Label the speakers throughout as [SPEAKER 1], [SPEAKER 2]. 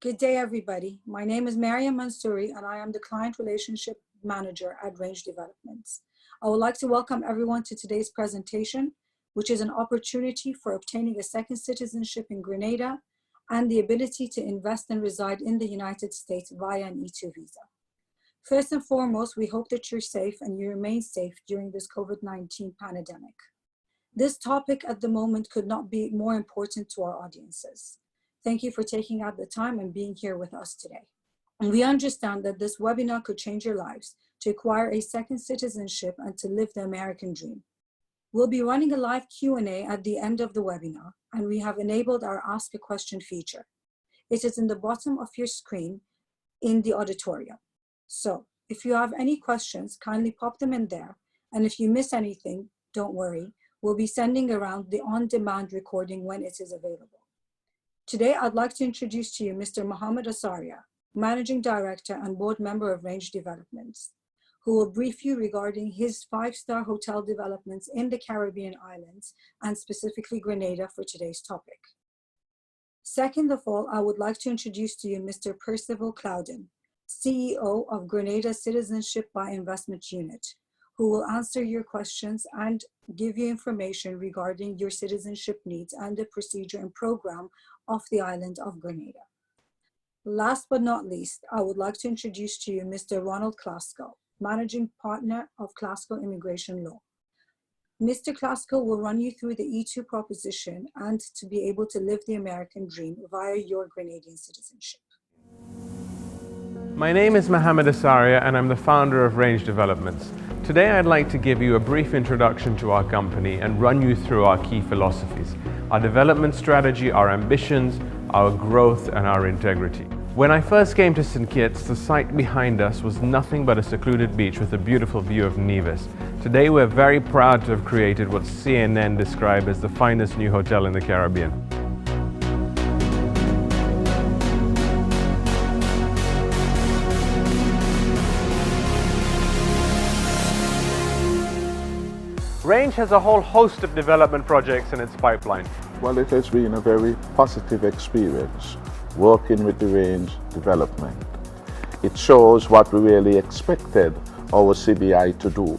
[SPEAKER 1] Good day, everybody. My name is Mariam Mansouri, and I am the Client Relationship Manager at Range Developments. I would like to welcome everyone to today's presentation, which is an opportunity for obtaining a second citizenship in Grenada and the ability to invest and reside in the United States via an E2 visa. First and foremost, we hope that you're safe and you remain safe during this COVID-19 pandemic. This topic at the moment could not be more important to our audiences. Thank you for taking out the time and being here with us today. And we understand that this webinar could change your lives to acquire a second citizenship and to live the American dream. We'll be running a live Q&A at the end of the webinar, and we have enabled our Ask a Question feature. It is in the bottom of your screen in the auditorium. So if you have any questions, kindly pop them in there. And if you miss anything, don't worry. We'll be sending around the on-demand recording when it is available. Today, I'd like to introduce to you Mr. Mohammed Asaria, Managing Director and Board Member of Range Developments, who will brief you regarding his 5-star hotel developments in the Caribbean islands and specifically Grenada for today's topic. Second of all, I would like to introduce to you Mr. Percival Clouden, CEO of Grenada Citizenship-by-Investment Unit, who will answer your questions and give you information regarding your citizenship needs and the procedure and program of the island of Grenada. Last but not least, I would like to introduce to you Mr. Ronald Klasko, Managing Partner of Klasko Immigration Law. Mr. Klasko will run you through the E2 proposition and to be able to live the American dream via your Grenadian citizenship.
[SPEAKER 2] My name is Mohammed Asaria and I'm the founder of Range Developments. Today I'd like to give you a brief introduction to our company and run you through our key philosophies, our development strategy, our ambitions, our growth and our integrity. When I first came to St. Kitts, the site behind us was nothing but a secluded beach with a beautiful view of Nevis. Today we're very proud to have created what CNN described as the finest new hotel in the Caribbean. Range has a whole host of development projects in its pipeline.
[SPEAKER 3] Well, it has been a very positive experience working with the Range Development. It shows what we really expected our CBI to do.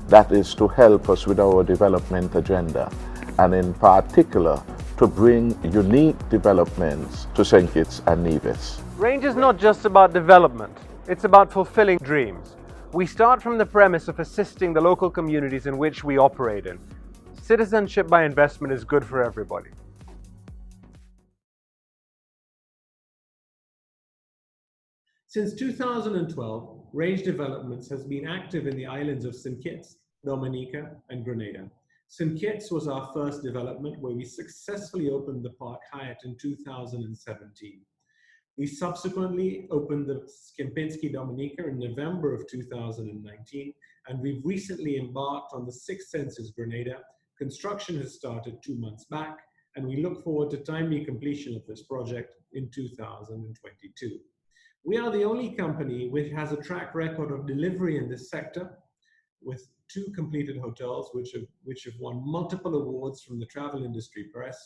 [SPEAKER 3] That is to help us with our development agenda, and in particular to bring unique developments to St. Kitts and Nevis.
[SPEAKER 2] Range is not just about development, it's about fulfilling dreams. We start from the premise of assisting the local communities in which we operate in. Citizenship by investment is good for everybody.
[SPEAKER 4] Since 2012, Range Developments has been active in the islands of St. Kitts, Dominica, and Grenada. St. Kitts was our first development where we successfully opened the Park Hyatt in 2017. We subsequently opened the KEMPINSKI Dominica in November of 2019, and we've recently embarked on the Six Senses Grenada. Construction has started 2 months back, and we look forward to timely completion of this project in 2022. We are the only company which has a track record of delivery in this sector, with 2 completed hotels which have won multiple awards from the travel industry press.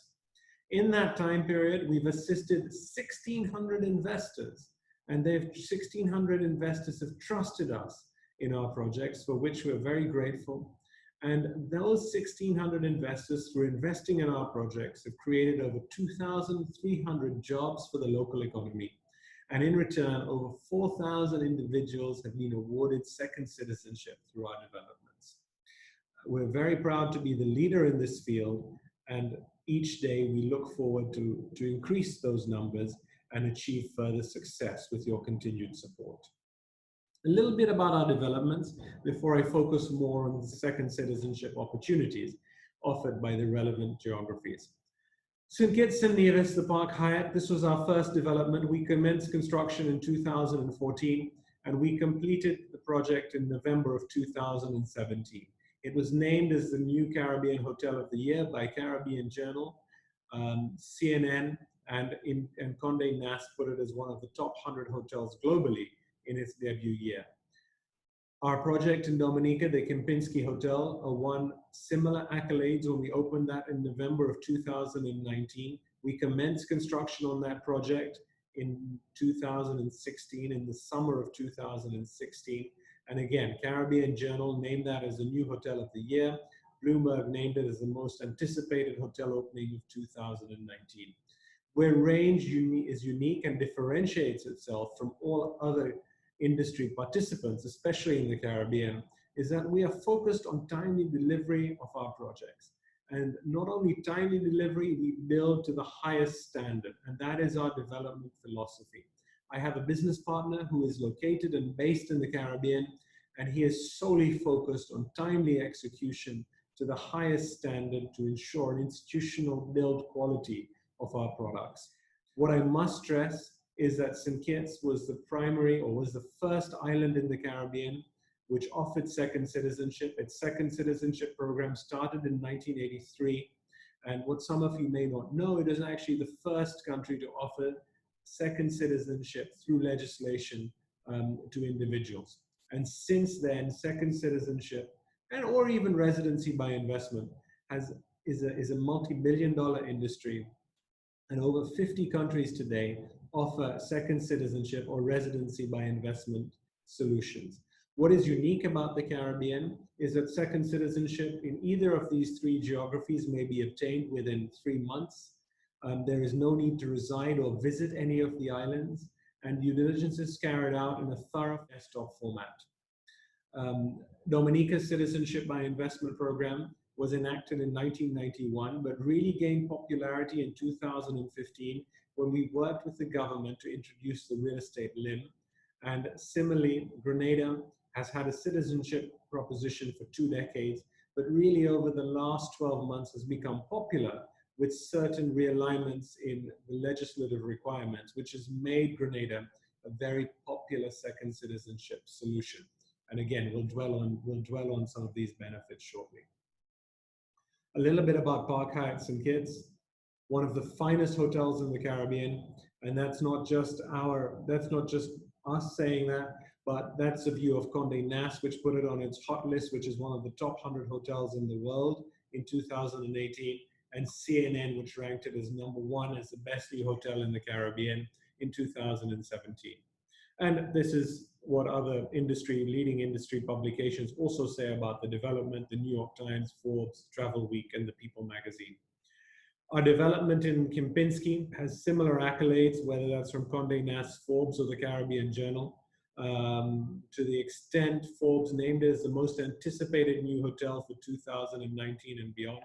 [SPEAKER 4] In that time period, we've assisted 1,600 investors, and 1,600 investors have trusted us in our projects, for which we're very grateful. And those 1,600 investors, through investing in our projects, have created over 2,300 jobs for the local economy. And in return, over 4,000 individuals have been awarded second citizenship through our developments. We're very proud to be the leader in this field, and each day we look forward to increase those numbers and achieve further success with your continued support. A little bit about our developments before I focus more on the second citizenship opportunities offered by the relevant geographies. St. Kitts and Nevis, the Park Hyatt, this was our first development. We commenced construction in 2014, and we completed the project in November of 2017. It was named as the New Caribbean Hotel of the Year by Caribbean Journal, CNN, and Condé Nast put it as one of the top 100 hotels globally in its debut year. Our project in Dominica, the KEMPINSKI Hotel, won similar accolades when we opened that in November of 2019. We commenced construction on that project in 2016, in the summer of 2016. And again, Caribbean Journal named that as the new hotel of the year. Bloomberg named it as the most anticipated hotel opening of 2019. Where Range is unique and differentiates itself from all other industry participants, especially in the Caribbean, is that we are focused on timely delivery of our projects. And not only timely delivery, we build to the highest standard, and that is our development philosophy. I have a business partner who is located and based in the Caribbean, and he is solely focused on timely execution to the highest standard to ensure an institutional build quality of our products. What I must stress is that St. Kitts was the primary, or was the first island in the Caribbean which offered second citizenship. Its second citizenship program started in 1983. And what some of you may not know, it is actually the first country to offer second citizenship through legislation to individuals. And since then, second citizenship, and or even residency by investment, is a multi-billion-dollar industry. And over 50 countries today offer second citizenship or residency by investment solutions. What is unique about the Caribbean is that second citizenship in either of these three geographies may be obtained within 3 months. There is no need to reside or visit any of the islands, and due diligence is carried out in a thorough desktop format. Dominica's Citizenship-by-Investment program was enacted in 1991, but really gained popularity in 2015 when we worked with the government to introduce the real estate limb. And similarly, Grenada has had a citizenship proposition for 2 decades, but really over the last 12 months has become popular with certain realignments in the legislative requirements, which has made Grenada a very popular second citizenship solution. And again, we'll dwell on some of these benefits shortly. A little bit about Park Hyatt St. Kitts, one of the finest hotels in the Caribbean, and that's not just us saying that, but that's a view of Condé Nast, which put it on its hot list, which is one of the top 100 hotels in the world in 2018, and CNN, which ranked it as #1 as the best hotel in the Caribbean in 2017. And this is what other leading industry publications also say about the development: the New York Times, Forbes, Travel Week, and the People magazine. Our development in Kempinski has similar accolades, whether that's from Condé Nast, Forbes, or the Caribbean Journal. To the extent Forbes named it as the most anticipated new hotel for 2019 and beyond,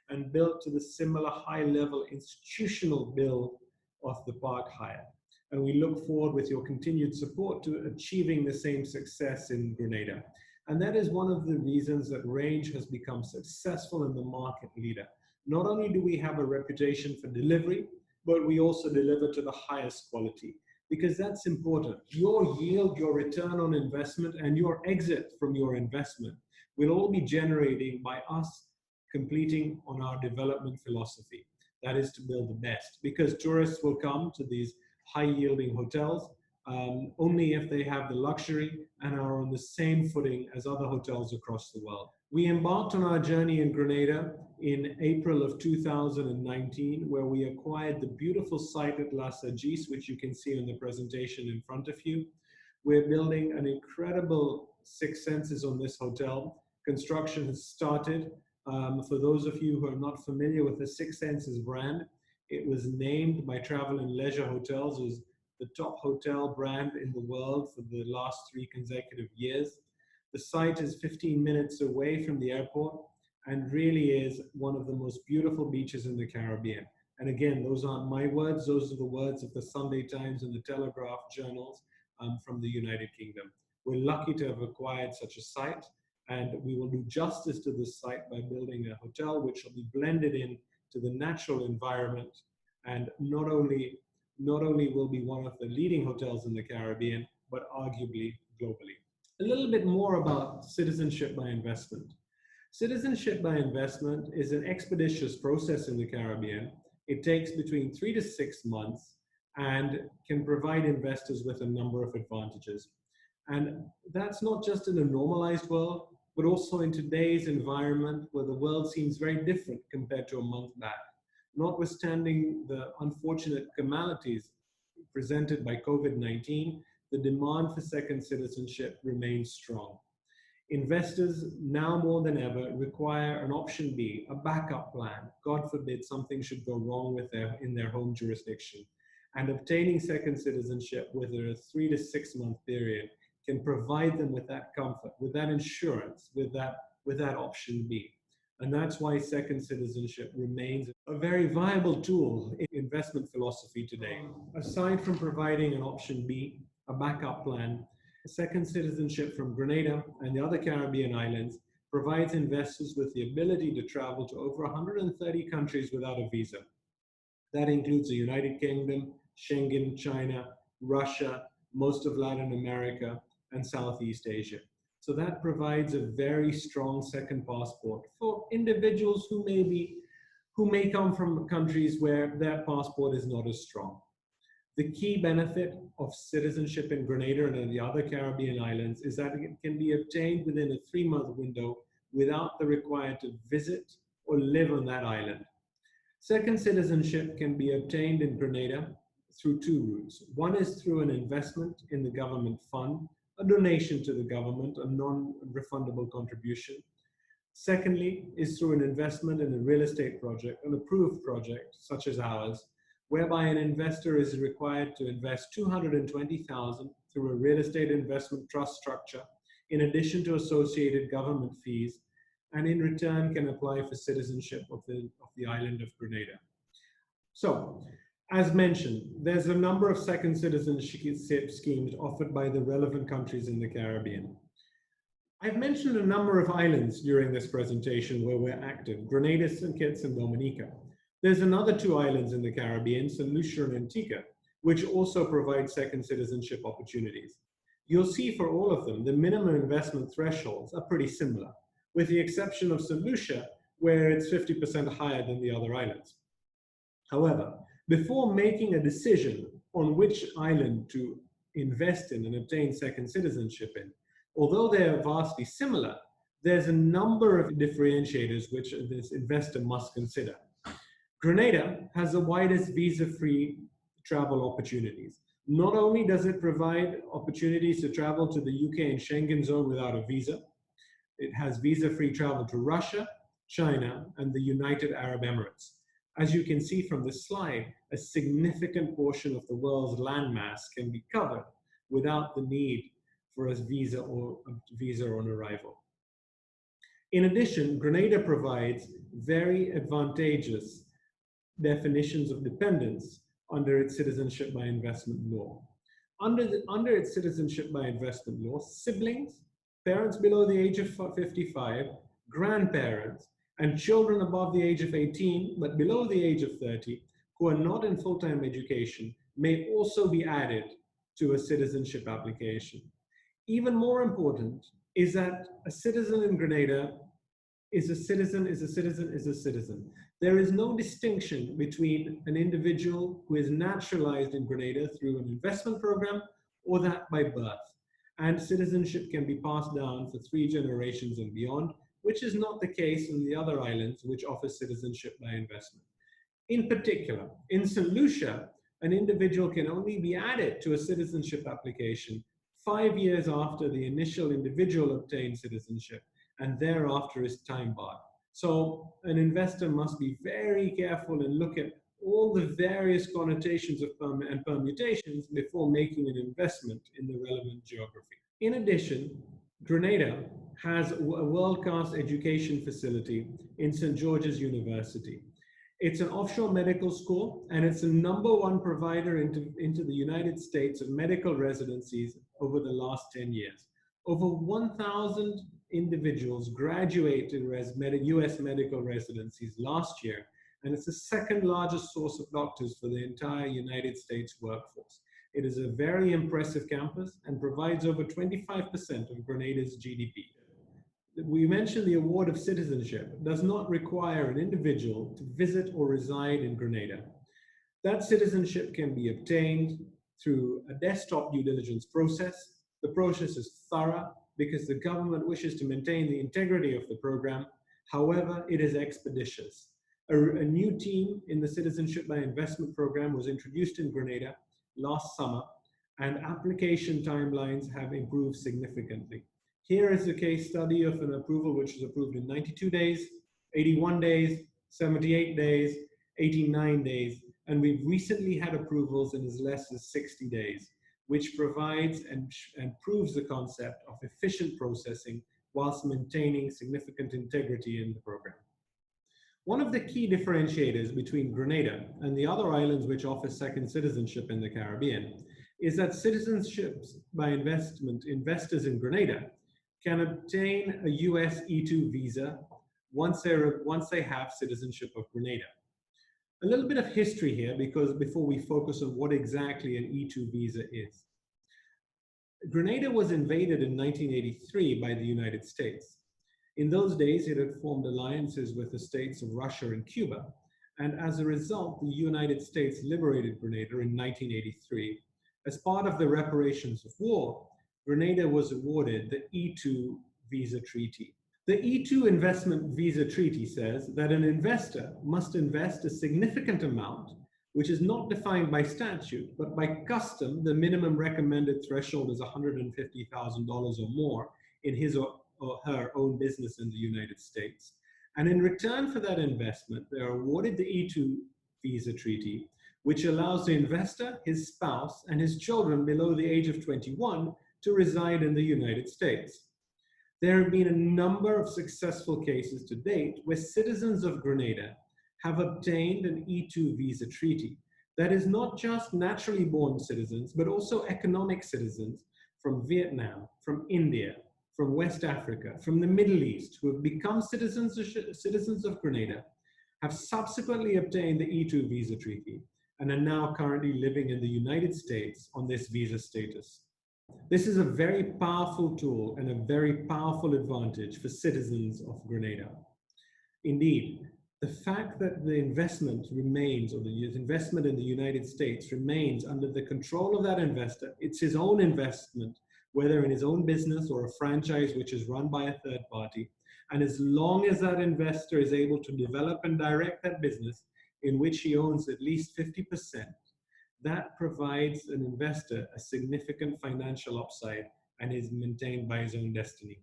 [SPEAKER 4] and built to the similar high-level institutional build of the Park Hyatt. And we look forward with your continued support to achieving the same success in Grenada. And that is one of the reasons that Range has become successful in the market leader. Not only do we have a reputation for delivery, but we also deliver to the highest quality, because that's important. Your yield, your return on investment, and your exit from your investment will all be generated by us completing on our development philosophy. That is to build the best, because tourists will come to these high-yielding hotels only if they have the luxury and are on the same footing as other hotels across the world. We embarked on our journey in Grenada in April of 2019, where we acquired the beautiful site at La Sagesse, which you can see in the presentation in front of you. We're building an incredible Six Senses on this hotel. Construction has started. For those of you who are not familiar with the Six Senses brand, it was named by Travel and Leisure Hotels as the top hotel brand in the world for the last 3 consecutive years. The site is 15 minutes away from the airport and really is one of the most beautiful beaches in the Caribbean. And again, those aren't my words, those are the words of the Sunday Times and the Telegraph journals from the United Kingdom. We're lucky to have acquired such a site, and we will do justice to this site by building a hotel which will be blended in to the natural environment, and not only will be one of the leading hotels in the Caribbean, but arguably globally. A little bit more about citizenship by investment. Citizenship by investment is an expeditious process in the Caribbean. It takes between 3 to 6 months and can provide investors with a number of advantages. And that's not just in a normalized world, but also in today's environment where the world seems very different compared to a month back. Notwithstanding the unfortunate calamities presented by COVID-19, the demand for second citizenship remains strong. Investors now more than ever require an option B, a backup plan. God forbid something should go wrong in their home jurisdiction. And obtaining second citizenship within a 3 to 6 month period can provide them with that comfort, with that insurance, with that option B. And that's why second citizenship remains a very viable tool in investment philosophy today. Aside from providing an option B, a backup plan, second citizenship from Grenada and the other Caribbean islands provides investors with the ability to travel to over 130 countries without a visa. That includes the United Kingdom, Schengen, China, Russia, most of Latin America, and Southeast Asia. So that provides a very strong second passport for individuals who may come from countries where their passport is not as strong. The key benefit of citizenship in Grenada and in the other Caribbean islands is that it can be obtained within a 3-month window without the requirement to visit or live on that island. Second citizenship can be obtained in Grenada through 2 routes. One is through an investment in the government fund, a donation to the government, a non-refundable contribution. Secondly is through an investment in a real estate project, an approved project such as ours, whereby an investor is required to invest $220,000 through a real estate investment trust structure, in addition to associated government fees, and in return can apply for citizenship of the island of Grenada. So, as mentioned, there's a number of second citizenship schemes offered by the relevant countries in the Caribbean. I've mentioned a number of islands during this presentation where we're active: Grenada, St. Kitts, and Dominica. There's another 2 islands in the Caribbean, St. Lucia and Antigua, which also provide second citizenship opportunities. You'll see for all of them, the minimum investment thresholds are pretty similar, with the exception of St. Lucia, where it's 50% higher than the other islands. However, before making a decision on which island to invest in and obtain second citizenship in, although they are vastly similar, there's a number of differentiators which this investor must consider. Grenada has the widest visa-free travel opportunities. Not only does it provide opportunities to travel to the UK and Schengen zone without a visa, it has visa-free travel to Russia, China, and the United Arab Emirates. As you can see from this slide, a significant portion of the world's landmass can be covered without the need for a visa on arrival. In addition, Grenada provides very advantageous definitions of dependence under its Citizenship-by-Investment law. Under its Citizenship-by-Investment law, siblings, parents below the age of 55, grandparents, and children above the age of 18 but below the age of 30 who are not in full-time education may also be added to a citizenship application. Even more important is that a citizen in Grenada is a citizen, is a citizen, is a citizen. There is no distinction between an individual who is naturalized in Grenada through an investment program or that by birth. And citizenship can be passed down for 3 generations and beyond, which is not the case in the other islands which offer citizenship by investment. In particular, in St. Lucia, an individual can only be added to a citizenship application 5 years after the initial individual obtained citizenship, and thereafter is time barred. So an investor must be very careful and look at all the various connotations of and permutations before making an investment in the relevant geography. In addition, Grenada has a world-class education facility in St. George's University. It's an offshore medical school, and it's the #1 provider into the United States of medical residencies over the last 10 years. Over 1,000 individuals graduated US medical residencies last year, and it's the 2nd largest source of doctors for the entire United States workforce. It is a very impressive campus and provides over 25% of Grenada's GDP. We mentioned the award of citizenship does not require an individual to visit or reside in Grenada. That citizenship can be obtained through a desktop due diligence process. The process is thorough because the government wishes to maintain the integrity of the program. However, it is expeditious. A new team in the Citizenship by Investment program was introduced in Grenada, last summer, and application timelines have improved significantly. Here is a case study of an approval which was approved in 92 days, 81 days, 78 days, 89 days, and we've recently had approvals in as less as 60 days, which provides and proves the concept of efficient processing whilst maintaining significant integrity in the program. One of the key differentiators between Grenada and the other islands which offer second citizenship in the Caribbean is that Citizenship-by-Investment investors in Grenada can obtain a US E2 visa once they have citizenship of Grenada. A little bit of history here, because before we focus on what exactly an E2 visa is. Grenada was invaded in 1983 by the United States. In those days, it had formed alliances with the states of Russia and Cuba, and as a result, the United States liberated Grenada in 1983. As part of the reparations of war, Grenada was awarded the E2 visa treaty. The E2 investment visa treaty says that an investor must invest a significant amount, which is not defined by statute, but by custom. The minimum recommended threshold is $150,000 or more in his or her own business in the United States. And in return for that investment, they are awarded the E2 visa treaty, which allows the investor, his spouse, and his children below the age of 21 to reside in the United States. There have been a number of successful cases to date where citizens of Grenada have obtained an E2 visa treaty that is not just naturally born citizens, but also economic citizens from Vietnam, from India, from West Africa, from the Middle East, who have become citizens of Grenada, have subsequently obtained the E2 visa treaty, and are now currently living in the United States on this visa status. This is a very powerful tool and a very powerful advantage for citizens of Grenada. Indeed, the fact that the investment remains, or the investment in the United States remains under the control of that investor, it's his own investment, whether in his own business or a franchise which is run by a third party. And as long as that investor is able to develop and direct that business in which he owns at least 50%, that provides an investor a significant financial upside and is maintained by his own destiny.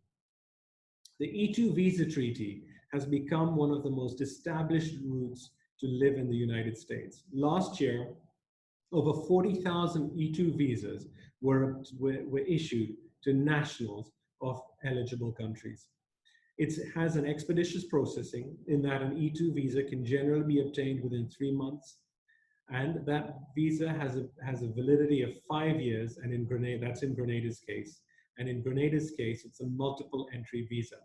[SPEAKER 4] The E2 visa treaty has become one of the most established routes to live in the United States. Last year, over 40,000 E2 visas were issued to nationals of eligible countries. It has an expeditious processing in that an E2 visa can generally be obtained within 3 months, and that visa has a validity of 5 years, and in Grenada, that's in Grenada's case. And in Grenada's case, it's a multiple entry visa.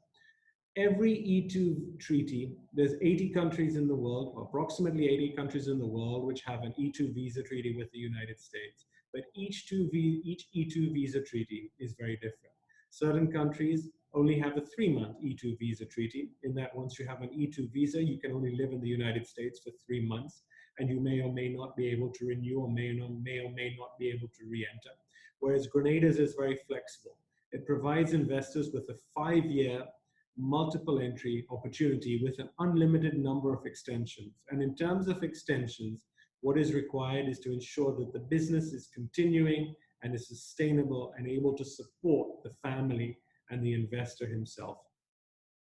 [SPEAKER 4] Every E2 treaty, there's 80 countries in the world, approximately 80 countries in the world, which have an E2 visa treaty with the United States. But each E2 visa treaty is very different. Certain countries only have a 3-month E2 visa treaty, in that once you have an E2 visa, you can only live in the United States for 3 months, and you may or may not be able to renew, or may or may not be able to re-enter. Whereas Grenada's is very flexible. It provides investors with a 5-year multiple entry opportunity with an unlimited number of extensions. And in terms of extensions, what is required is to ensure that the business is continuing and is sustainable and able to support the family and the investor himself.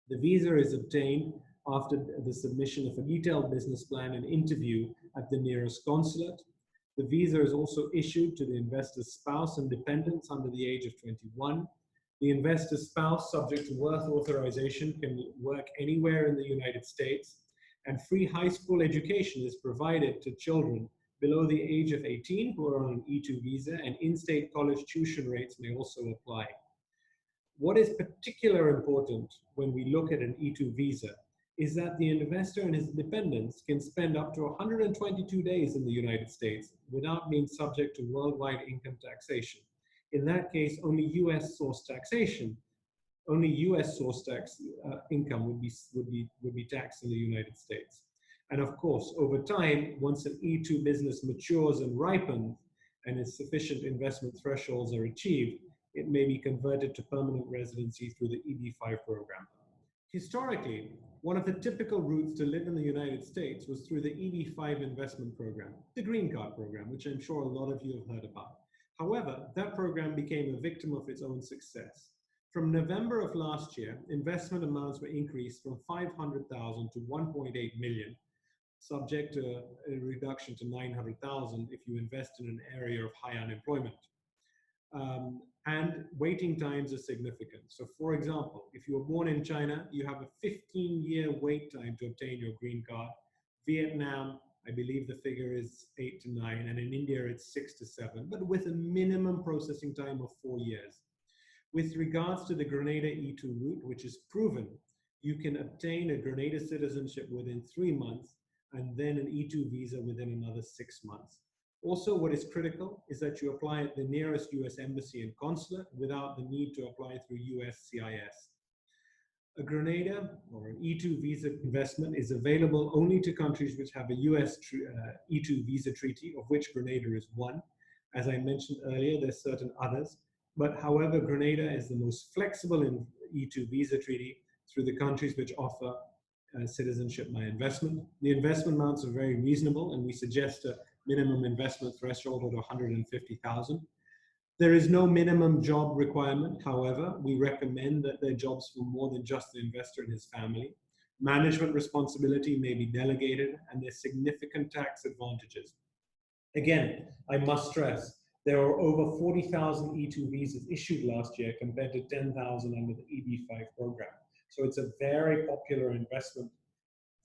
[SPEAKER 4] The visa is obtained after the submission of a detailed business plan and interview at the nearest consulate. The visa is also issued to the investor's spouse and dependents under the age of 21. The investor's spouse, subject to work authorization, can work anywhere in the United States, and free high school education is provided to children below the age of 18 who are on an E2 visa, and in-state college tuition rates may also apply. What is particularly important when we look at an E2 visa is that the investor and his dependents can spend up to 122 days in the United States without being subject to worldwide income taxation. In that case, only US source taxation, only US source tax income would be taxed in the United States. And of course, over time, once an E2 business matures and ripens and its sufficient investment thresholds are achieved, it may be converted to permanent residency through the EB-5 program. Historically, one of the typical routes to live in the United States was through the EB-5 investment program, the Green Card program, which I'm sure a lot of you have heard about. However, that program became a victim of its own success. From November of last year, investment amounts were increased from 500,000 to 1.8 million, subject to a reduction to 900,000 if you invest in an area of high unemployment. And waiting times are significant. So for example, if you were born in China, you have a 15-year wait time to obtain your green card. Vietnam, I believe the figure is 8 to 9, and in India it's 6 to 7, but with a minimum processing time of 4 years. With regards to the Grenada E2 route, which is proven, you can obtain a Grenada citizenship within 3 months and then an E2 visa within another 6 months. Also, what is critical is that you apply at the nearest US embassy and consulate without the need to apply through US CIS. A Grenada or an E2 visa investment is available only to countries which have a US E2 visa treaty, of which Grenada is one. As I mentioned earlier, there's certain others, but however, Grenada is the most flexible in E2 visa treaty through the countries which offer citizenship by investment. The investment amounts are very reasonable, and we suggest a minimum investment threshold of 150,000. There is no minimum job requirement. However, we recommend that there are jobs for more than just the investor and his family. Management responsibility may be delegated, and there's significant tax advantages. Again, I must stress, there were over 40,000 E2 visas issued last year compared to 10,000 under the EB-5 program. So it's a very popular investment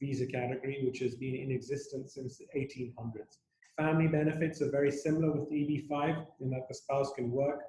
[SPEAKER 4] visa category, which has been in existence since the 1800s. Family benefits are very similar with the EB-5 in that the spouse can work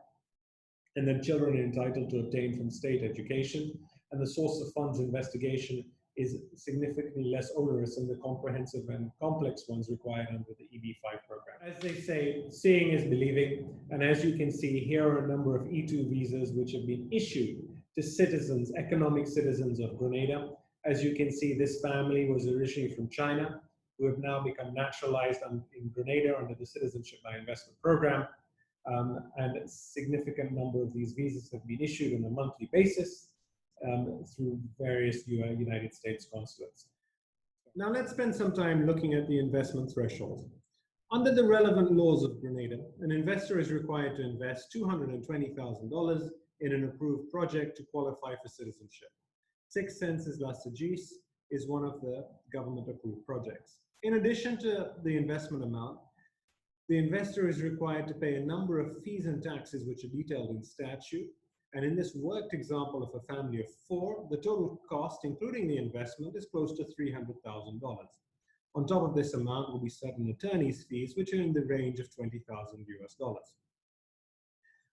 [SPEAKER 4] and then children are entitled to obtain from state education, and the source of funds investigation is significantly less onerous than the comprehensive and complex ones required under the EB-5 program. As they say, seeing is believing, and as you can see, here are a number of E2 visas which have been issued to citizens, economic citizens of Grenada. As you can see, this family was originally from China, who have now become naturalized in Grenada under the Citizenship by Investment program. And a significant number of these visas have been issued on a monthly basis through various United States consulates. Now let's spend some time looking at the investment threshold. Under the relevant laws of Grenada, an investor is required to invest $220,000 in an approved project to qualify for citizenship. Six Senses La Sagesse is one of the government-approved projects. In addition to the investment amount, the investor is required to pay a number of fees and taxes which are detailed in statute. And in this worked example of a family of 4, the total cost, including the investment, is close to $300,000. On top of this amount will be certain attorney's fees, which are in the range of $20,000 US.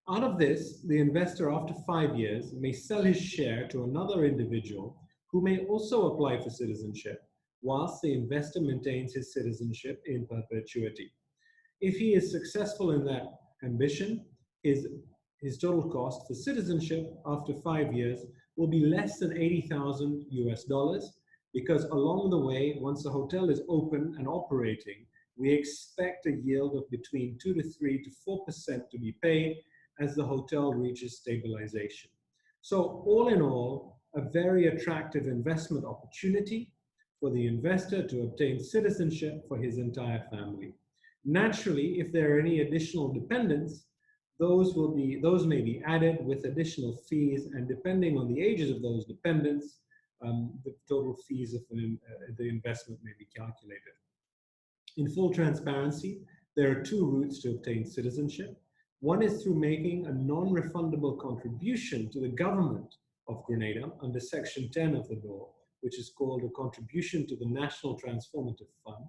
[SPEAKER 4] Out of this, the investor, after 5 years, may sell his share to another individual who may also apply for citizenship, whilst the investor maintains his citizenship in perpetuity. If he is successful in that ambition, his total cost for citizenship after 5 years will be less than $80,000 US, because along the way, once the hotel is open and operating, we expect a yield of between 2 to 3 to 4% to be paid as the hotel reaches stabilization. So all in all, a very attractive investment opportunity for the investor to obtain citizenship for his entire family. Naturally, if there are any additional dependents, those may be added with additional fees, and depending on the ages of those dependents, the total fees of the investment may be calculated. In full transparency, there are 2 routes to obtain citizenship. One is through making a non-refundable contribution to the government of Grenada under Section 10 of the law, which is called a contribution to the National Transformative Fund.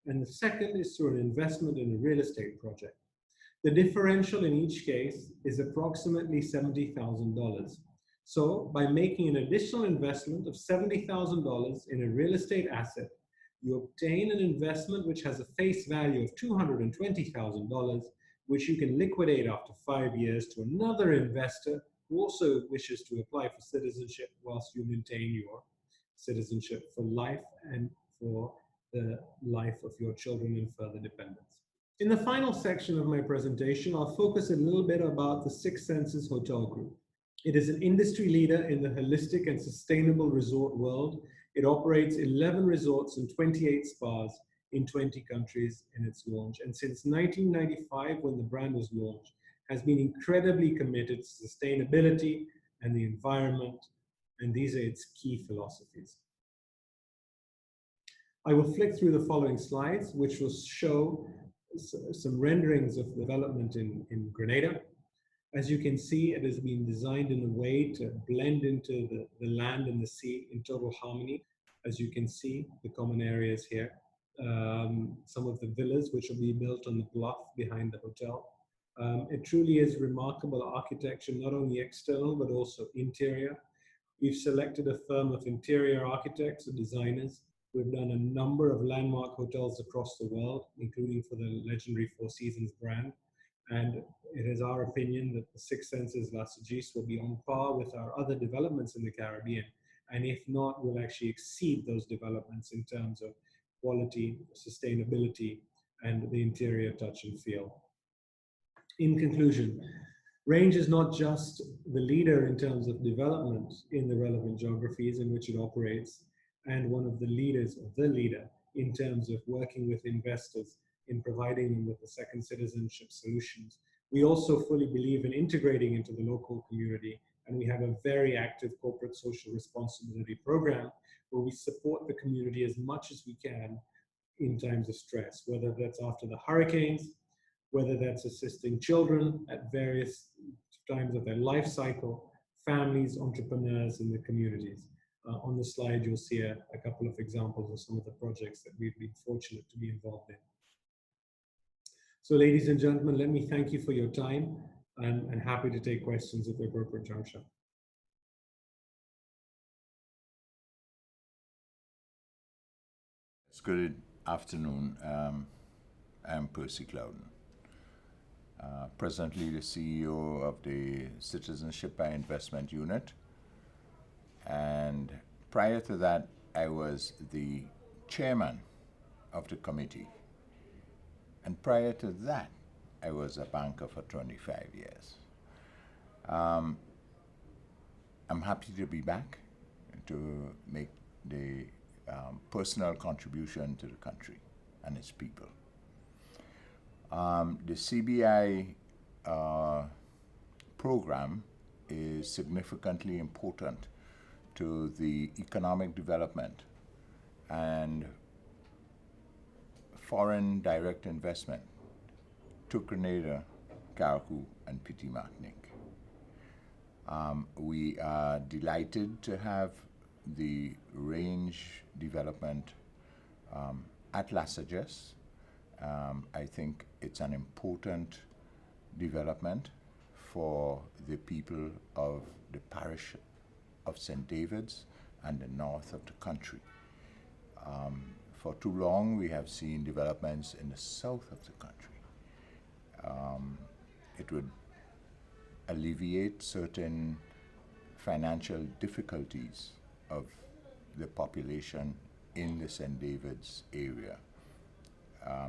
[SPEAKER 4] And the second is through an investment in a real estate project. The differential in each case is approximately $70,000. So by making an additional investment of $70,000 in a real estate asset, you obtain an investment which has a face value of $220,000, which you can liquidate after 5 years to another investor who also wishes to apply for citizenship whilst you maintain your citizenship for life and for the life of your children and further dependents. In the final section of my presentation, I'll focus a little bit about the Six Senses Hotel Group. It is an industry leader in the holistic and sustainable resort world It operates 11 resorts and 28 spas in 20 countries in its launch. And since 1995, when the brand was launched, has been incredibly committed to sustainability and the environment, and these are its key philosophies. I will flick through the following slides, which will show some renderings of development in Grenada. As you can see, it has been designed in a way to blend into the land and the sea in total harmony. As you can see, the common areas here, some of the villas which will be built on the bluff behind the hotel. It truly is remarkable architecture, not only external, but also interior. We've selected a firm of interior architects and designers. We've done a number of landmark hotels across the world, including for the legendary Four Seasons brand. And it is our opinion that the Six Senses La Sagesse will be on par with our other developments in the Caribbean. And if not, will actually exceed those developments in terms of quality, sustainability, and the interior touch and feel. In conclusion, Range is not just the leader in terms of development in the relevant geographies in which it operates, and one of the leaders, or the leader, in terms of working with investors in providing them with the second citizenship solutions. We also fully believe in integrating into the local community, and we have a very active corporate social responsibility program where we support the community as much as we can in times of stress, whether that's after the hurricanes, whether that's assisting children at various times of their life cycle, families, entrepreneurs, and the communities. On the slide, you'll see a couple of examples of some of the projects that we've been fortunate to be involved in. So ladies and gentlemen, let me thank you for your time, and happy to take questions at the appropriate juncture.
[SPEAKER 5] Good afternoon. I'm Percy Clouden, presently the CEO of the Citizenship-by-Investment unit. And prior to that, I was the chairman of the committee. And prior to that, I was a banker for 25 years. I'm happy to be back to make the personal contribution to the country and its people. The CBI program is significantly important to the economic development and foreign direct investment to Grenada, Carriacou, and Petit Martinique. We are delighted to have the range development at La Sagesse. I think it's an important development for the people of the parish of St. David's and the north of the country. For too long, we have seen developments in the south of the country. It would alleviate certain financial difficulties of the population in the St. David's area,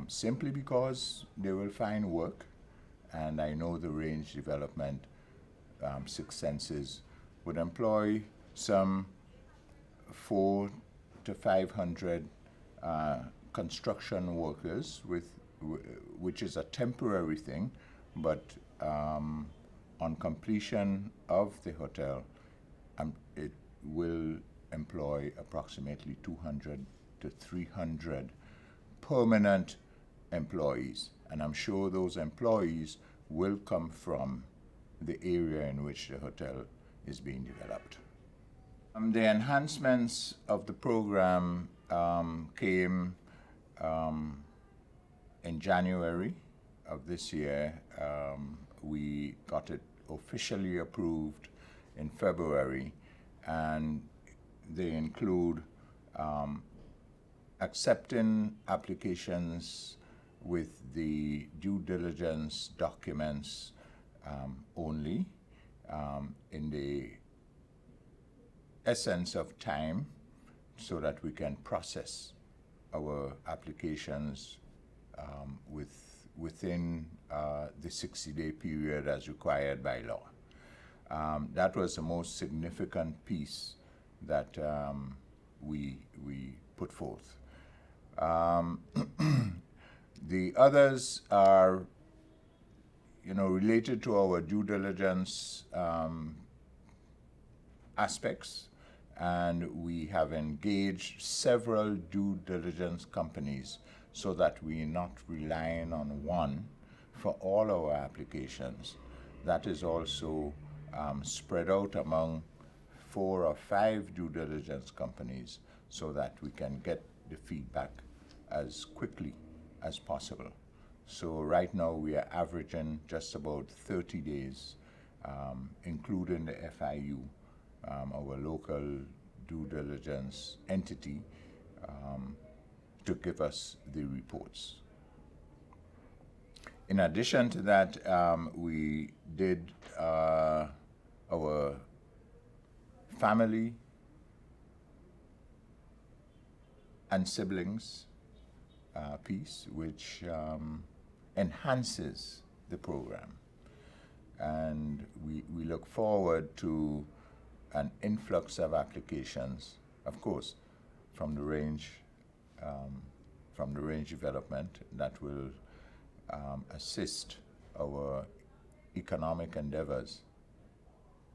[SPEAKER 5] simply because they will find work, and I know the range development, Six Senses, would employ some 400 to 500 construction workers, which is a temporary thing, but on completion of the hotel, it will employ approximately 200 to 300 permanent employees, and I'm sure those employees will come from the area in which the hotel is being developed. The enhancements of the program came in January of this year. We got it officially approved in February, and they include accepting applications with the due diligence documents only, in the essence of time, so that we can process our applications within the 60-day period as required by law. That was the most significant piece that we put forth. The others are, related to our due diligence aspects, and we have engaged several due diligence companies so that we're not relying on one for all our applications. That is also spread out among 4 or 5 due diligence companies so that we can get the feedback as quickly as possible. So right now we are averaging just about 30 days, including the FIU, our local due diligence entity, to give us the reports. In addition to that, we did our family and siblings piece, which enhances the program. And we look forward to an influx of applications, of course, from the range development that will assist our economic endeavors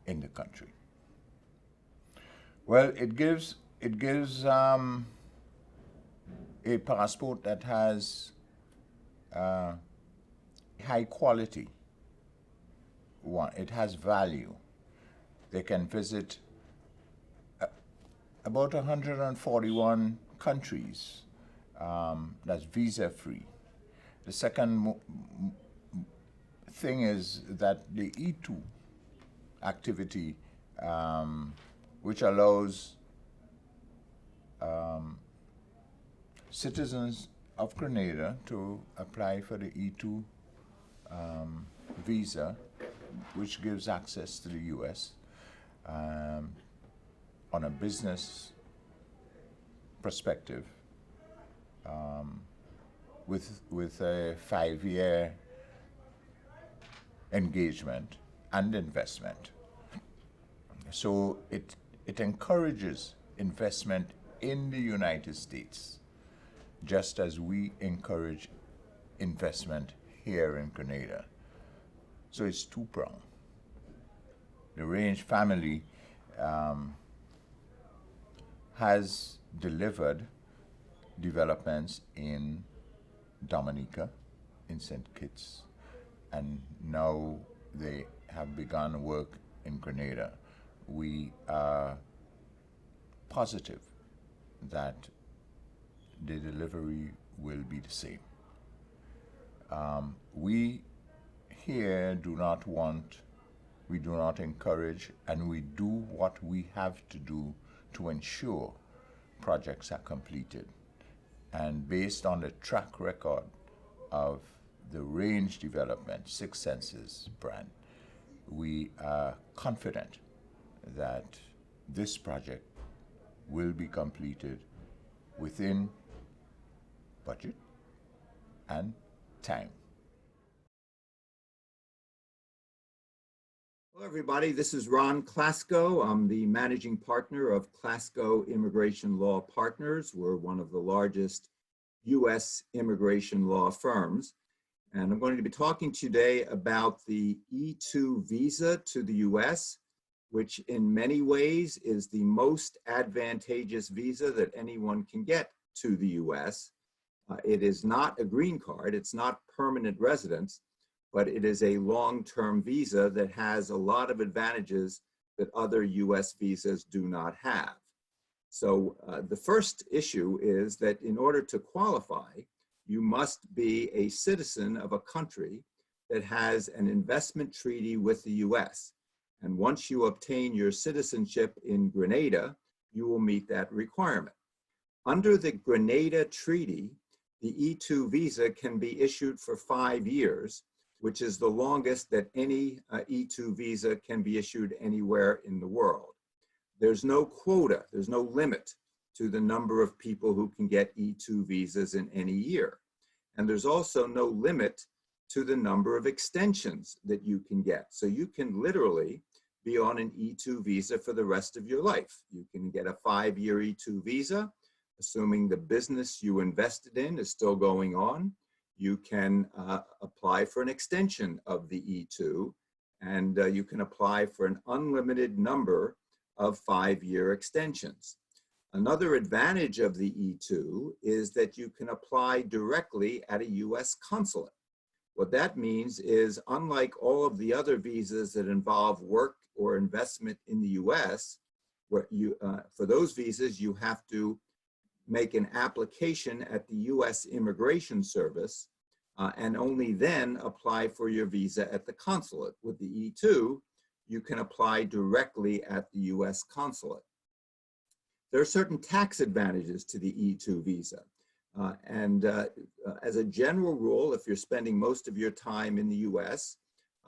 [SPEAKER 5] in the country. Well, it gives a passport that has high quality. It has value. They can visit about 141 countries. That's visa free. The second thing is that the E2 activity, which allows citizens of Grenada to apply for the E2 visa, which gives access to the U.S. On a business perspective, with a 5-year engagement and investment. So it encourages investment in the United States, just as we encourage investment here in Grenada. So it's two-pronged. The Range family has delivered developments in Dominica, in St. Kitts, and now they have begun work in Grenada. We are positive that the delivery will be the same. We here do not encourage, and we do what we have to do to ensure projects are completed. And based on the track record of the Range development, Six Senses brand, we are confident that this project will be completed within budget and time.
[SPEAKER 6] Hello, everybody. This is Ron Klasko. I'm the managing partner of Klasko Immigration Law Partners. We're one of the largest U.S. immigration law firms. And I'm going to be talking today about the E2 visa to the U.S., which in many ways is the most advantageous visa that anyone can get to the U.S. It is not a green card. It's not permanent residence, but it is a long-term visa that has a lot of advantages that other U.S. visas do not have. So the first issue is that in order to qualify, you must be a citizen of a country that has an investment treaty with the U.S. And once you obtain your citizenship in Grenada, you will meet that requirement. Under the Grenada Treaty, the E2 visa can be issued for 5 years, which is the longest that any E2 visa can be issued anywhere in the world. There's no quota, there's no limit to the number of people who can get E2 visas in any year. And there's also no limit to the number of extensions that you can get. So you can literally be on an E2 visa for the rest of your life. You can get a 5-year E2 visa, assuming the business you invested in is still going on. You can apply for an extension of the E2, and you can apply for an unlimited number of 5-year extensions. Another advantage of the E2 is that you can apply directly at a US consulate. What that means is, unlike all of the other visas that involve work or investment in the US, where for those visas, you have to make an application at the US Immigration Service and only then apply for your visa at the consulate. With the E2, you can apply directly at the US consulate. There are certain tax advantages to the E2 visa. As a general rule, if you're spending most of your time in the US,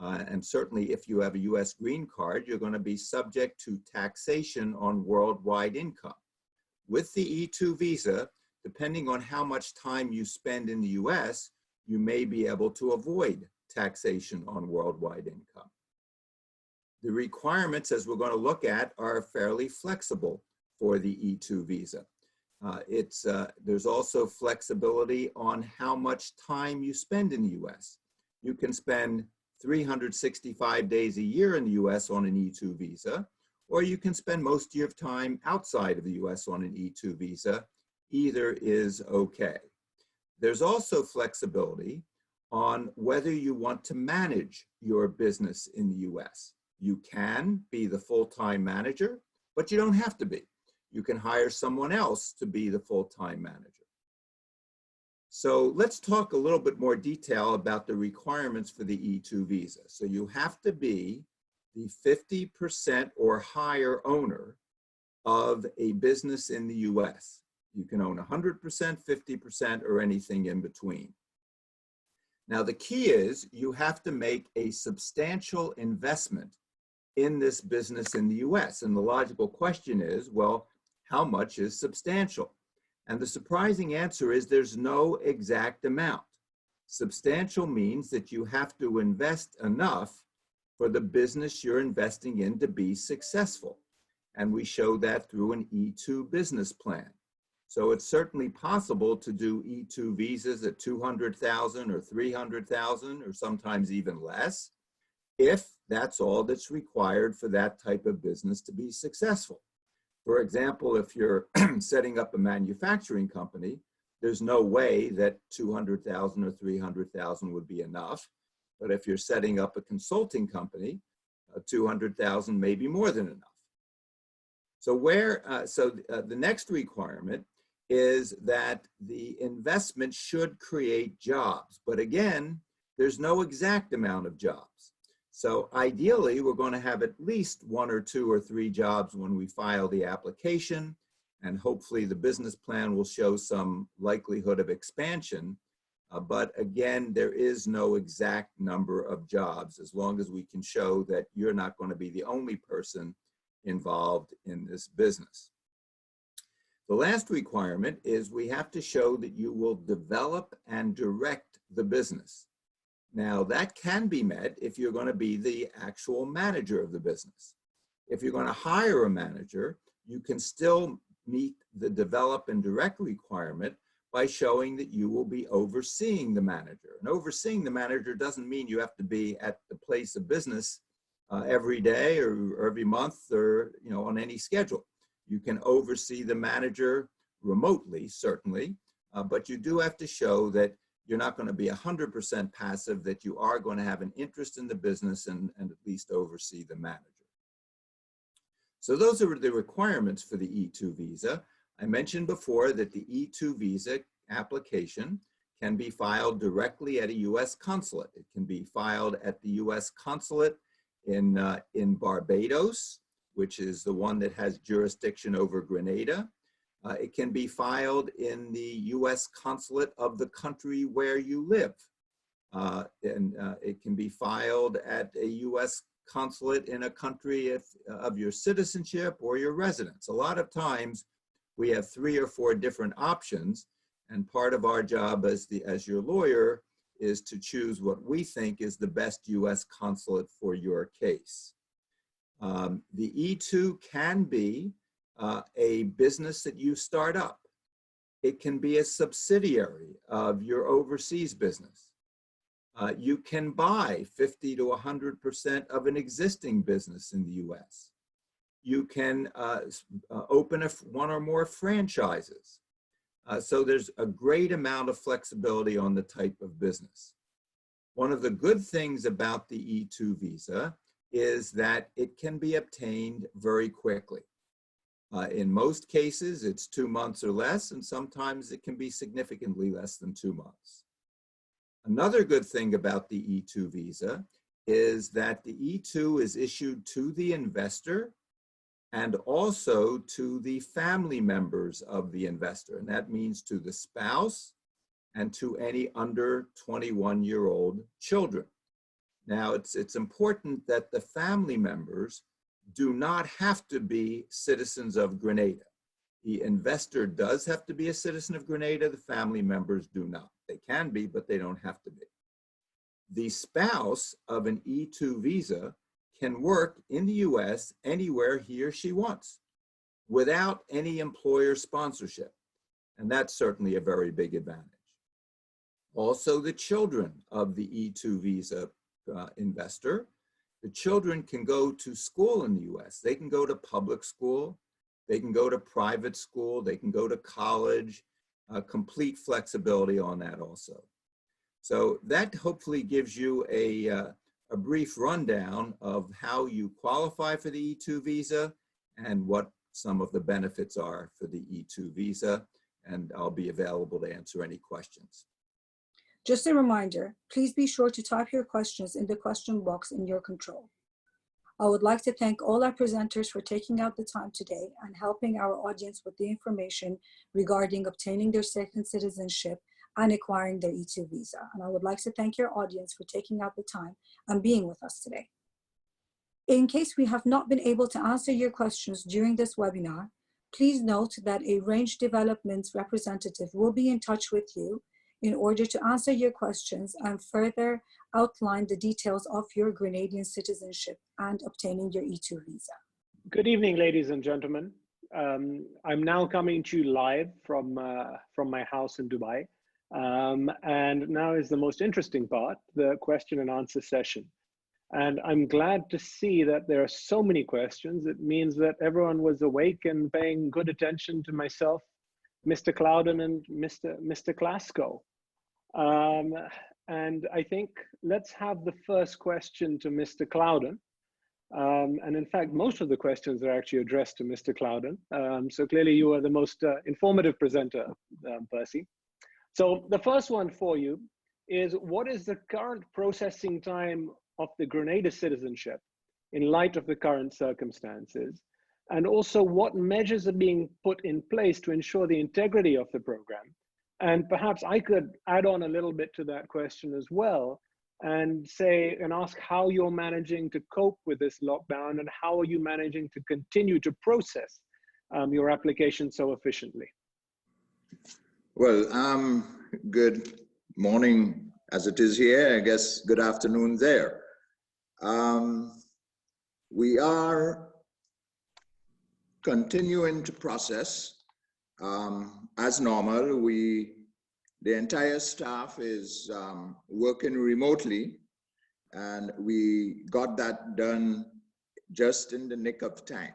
[SPEAKER 6] and certainly if you have a US green card, you're going to be subject to taxation on worldwide income. With the E2 visa, depending on how much time you spend in the US, you may be able to avoid taxation on worldwide income. The requirements, as we're going to look at, are fairly flexible for the E2 visa. There's also flexibility on how much time you spend in the US. You can spend 365 days a year in the US on an E2 visa, or you can spend most of your time outside of the US on an E2 visa. Either is okay. There's also flexibility on whether you want to manage your business in the US. You can be the full-time manager, but you don't have to be. You can hire someone else to be the full-time manager. So let's talk a little bit more detail about the requirements for the E2 visa. So you have to be the 50% or higher owner of a business in the US. You can own 100%, 50%, or anything in between. Now the key is you have to make a substantial investment in this business in the US. And the logical question is, well, how much is substantial? And the surprising answer is there's no exact amount. Substantial means that you have to invest enough for the business you're investing in to be successful. And we show that through an E2 business plan. So it's certainly possible to do E2 visas at $200,000 or $300,000 or sometimes even less, if that's all that's required for that type of business to be successful. For example, if you're setting up a manufacturing company, there's no way that $200,000 or $300,000 would be enough. But if you're setting up a consulting company, $200,000 may be more than enough. So the next requirement is that the investment should create jobs. But again, there's no exact amount of jobs. So ideally, we're going to have at least 1 or 2 or 3 jobs when we file the application, and hopefully the business plan will show some likelihood of expansion. But again, there is no exact number of jobs, as long as we can show that you're not going to be the only person involved in this business. The last requirement is we have to show that you will develop and direct the business. Now, that can be met if you're going to be the actual manager of the business. If you're going to hire a manager, you can still meet the develop and direct requirement by showing that you will be overseeing the manager. And overseeing the manager doesn't mean you have to be at the place of business every day or every month or on any schedule. You can oversee the manager remotely, certainly, but you do have to show that you're not going to be 100% passive, that you are going to have an interest in the business and at least oversee the manager. So those are the requirements for the E2 visa. I mentioned before that the E2 visa application can be filed directly at a US consulate. It can be filed at the US consulate in Barbados, which is the one that has jurisdiction over Grenada. It can be filed in the US consulate of the country where you live. It can be filed at a US consulate in a country of your citizenship or your residence. A lot of times we have 3 or 4 different options, and part of our job as your lawyer is to choose what we think is the best US consulate for your case. The E2 can be a business that you start up. It can be a subsidiary of your overseas business. You can buy 50 to 100% of an existing business in the US. You can open one or more franchises. So there's a great amount of flexibility on the type of business. One of the good things about the E2 visa is that it can be obtained very quickly. In most cases, it's 2 months or less, and sometimes it can be significantly less than 2 months. Another good thing about the E2 visa is that the E2 is issued to the investor and also to the family members of the investor. And that means to the spouse and to any under 21-year-old children. Now, it's important that the family members do not have to be citizens of Grenada. The investor does have to be a citizen of Grenada. The family members do not. They can be, but they don't have to be. The spouse of an E2 visa can work in the US anywhere he or she wants without any employer sponsorship. And that's certainly a very big advantage. Also, the children of the E2 visa investor, the children can go to school in the US. They can go to public school, they can go to private school, they can go to college, complete flexibility on that also. So that hopefully gives you a brief rundown of how you qualify for the E2 visa and what some of the benefits are for the E2 visa. And I'll be available to answer any questions.
[SPEAKER 1] Just a reminder, please be sure to type your questions in the question box in your control. I would like to thank all our presenters for taking out the time today and helping our audience with the information regarding obtaining their second citizenship and acquiring their E2 visa. And I would like to thank your audience for taking out the time and being with us today. In case we have not been able to answer your questions during this webinar, please note that a Range Developments representative will be in touch with you in order to answer your questions and further outline the details of your Grenadian citizenship and obtaining your E2 visa.
[SPEAKER 7] Good evening, ladies and gentlemen. I'm now coming to you live from my house in Dubai. And now is the most interesting part, the question and answer session. And I'm glad to see that there are so many questions. It means that everyone was awake and paying good attention to myself, Mr. Clouden and Mr. Klasko. And I think let's have the first question to Mr. Clouden. And in fact, most of the questions are actually addressed to Mr. Clouden. So clearly you are the most informative presenter, Percy. So the first one for you is, what is the current processing time of the Grenada citizenship in light of the current circumstances? And also, what measures are being put in place to ensure the integrity of the program? And perhaps I could add on a little bit to that question as well and ask how you're managing to cope with this lockdown and how are you managing to continue to process your application so efficiently?
[SPEAKER 5] Well, good morning as it is here, I guess good afternoon there. We are continuing to process as normal. The entire staff is working remotely, and we got that done just in the nick of time.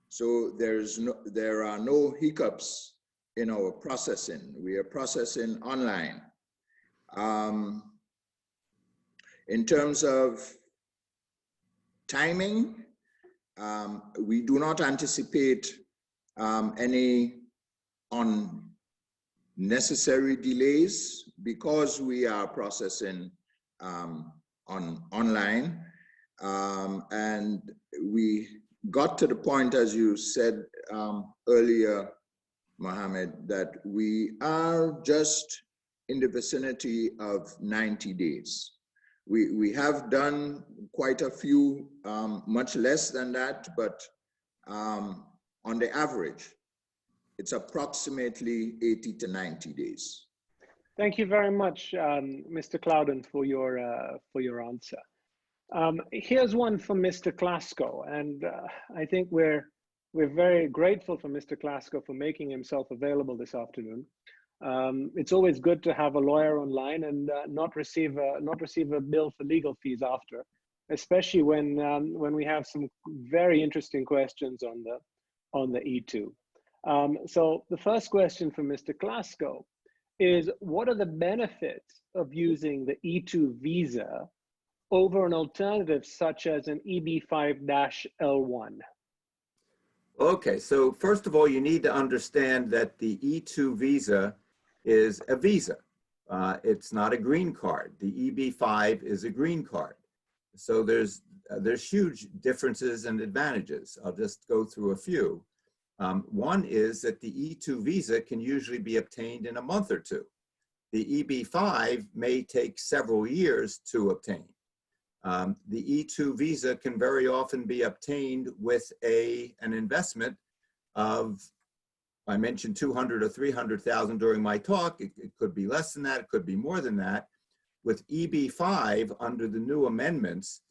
[SPEAKER 5] So there are no hiccups in our processing. We are processing online. In terms of timing, we do not anticipate any unnecessary delays because we are processing online. And we got to the point, as you said earlier, Mohammed, that we are just in the vicinity of 90 days. We have done quite a few, much less than that, but on the average, it's approximately 80 to 90 days.
[SPEAKER 7] Thank you very much, Mr. Clouden, for your answer. Here's one from Mr. Klasko, and I think we're very grateful for Mr. Klasko for making himself available this afternoon. It's always good to have a lawyer online and not receive a bill for legal fees after, especially when we have some very interesting questions on the E2. So the first question from Mr. Klasko is, what are the benefits of using the E2 visa over an alternative such as an EB-5-L1?
[SPEAKER 6] Okay, so first of all, you need to understand that the E2 visa is a visa. It's not a green card. The EB-5 is a green card. So there's huge differences and advantages. I'll just go through a few. One is that the E2 visa can usually be obtained in a month or two. The EB-5 may take several years to obtain. The E2 visa can very often be obtained with an investment of, I mentioned 200 or 300,000 during my talk. It could be less than that. It could be more than that. With EB-5, under the new amendments,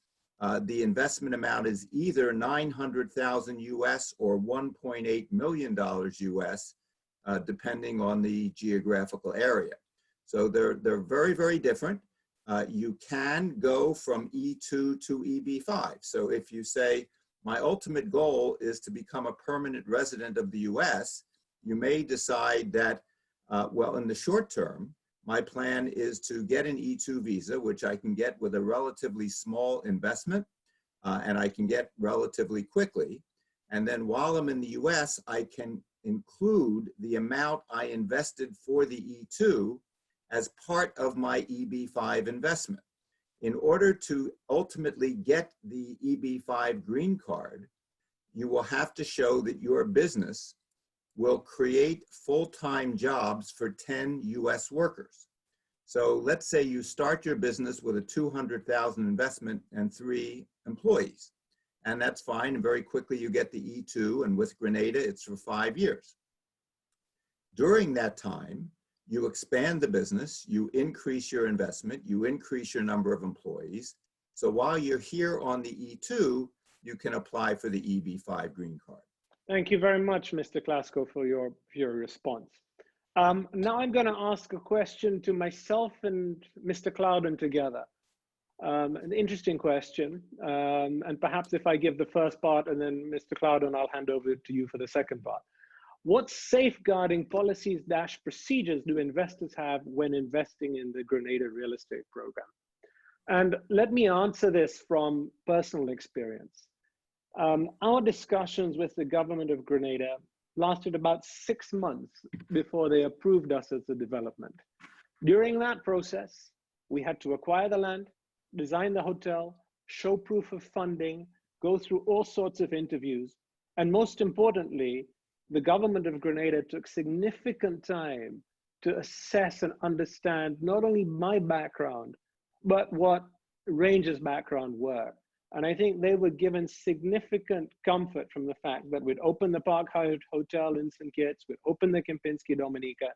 [SPEAKER 6] the investment amount is either 900,000 US or $1.8 million US, depending on the geographical area. So they're very, very different. You can go from E2 to EB-5. So if you say, my ultimate goal is to become a permanent resident of the US, you may decide that, well, in the short term, my plan is to get an E2 visa, which I can get with a relatively small investment, and I can get relatively quickly. And then while I'm in the US, I can include the amount I invested for the E2 as part of my EB-5 investment. In order to ultimately get the EB-5 green card, you will have to show that your business will create full-time jobs for 10 US workers. So let's say you start your business with a 200,000 investment and 3 employees, and that's fine. And very quickly you get the E2, and with Grenada, it's for 5 years. During that time, you expand the business, you increase your investment, you increase your number of employees. So while you're here on the E2, you can apply for the EB-5 green card.
[SPEAKER 7] Thank you very much, Mr. Klasko, for your response. Now I'm going to ask a question to myself and Mr. Clouden together. An interesting question, and perhaps if I give the first part and then Mr. Clouden, I'll hand over to you for the second part. What safeguarding policies/procedures do investors have when investing in the Grenada real estate program? And let me answer this from personal experience. Our discussions with the government of Grenada lasted about 6 months before they approved us as a development. During that process, we had to acquire the land, design the hotel, show proof of funding, go through all sorts of interviews, and most importantly, the government of Grenada took significant time to assess and understand not only my background, but what Range's background were. And I think they were given significant comfort from the fact that we'd open the Park Hyatt Hotel in St. Kitts, we'd open the KEMPINSKI Dominica,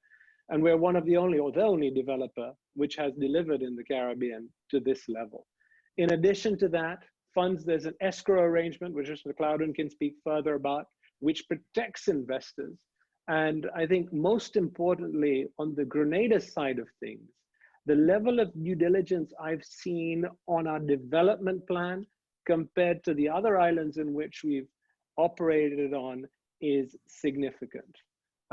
[SPEAKER 7] and we're one of the only, or the only developer which has delivered in the Caribbean to this level. In addition to that, funds, there's an escrow arrangement, which Mr. Clouden can speak further about, which protects investors. And I think most importantly, on the Grenada side of things, the level of due diligence I've seen on our development plan compared to the other islands in which we've operated on is significant.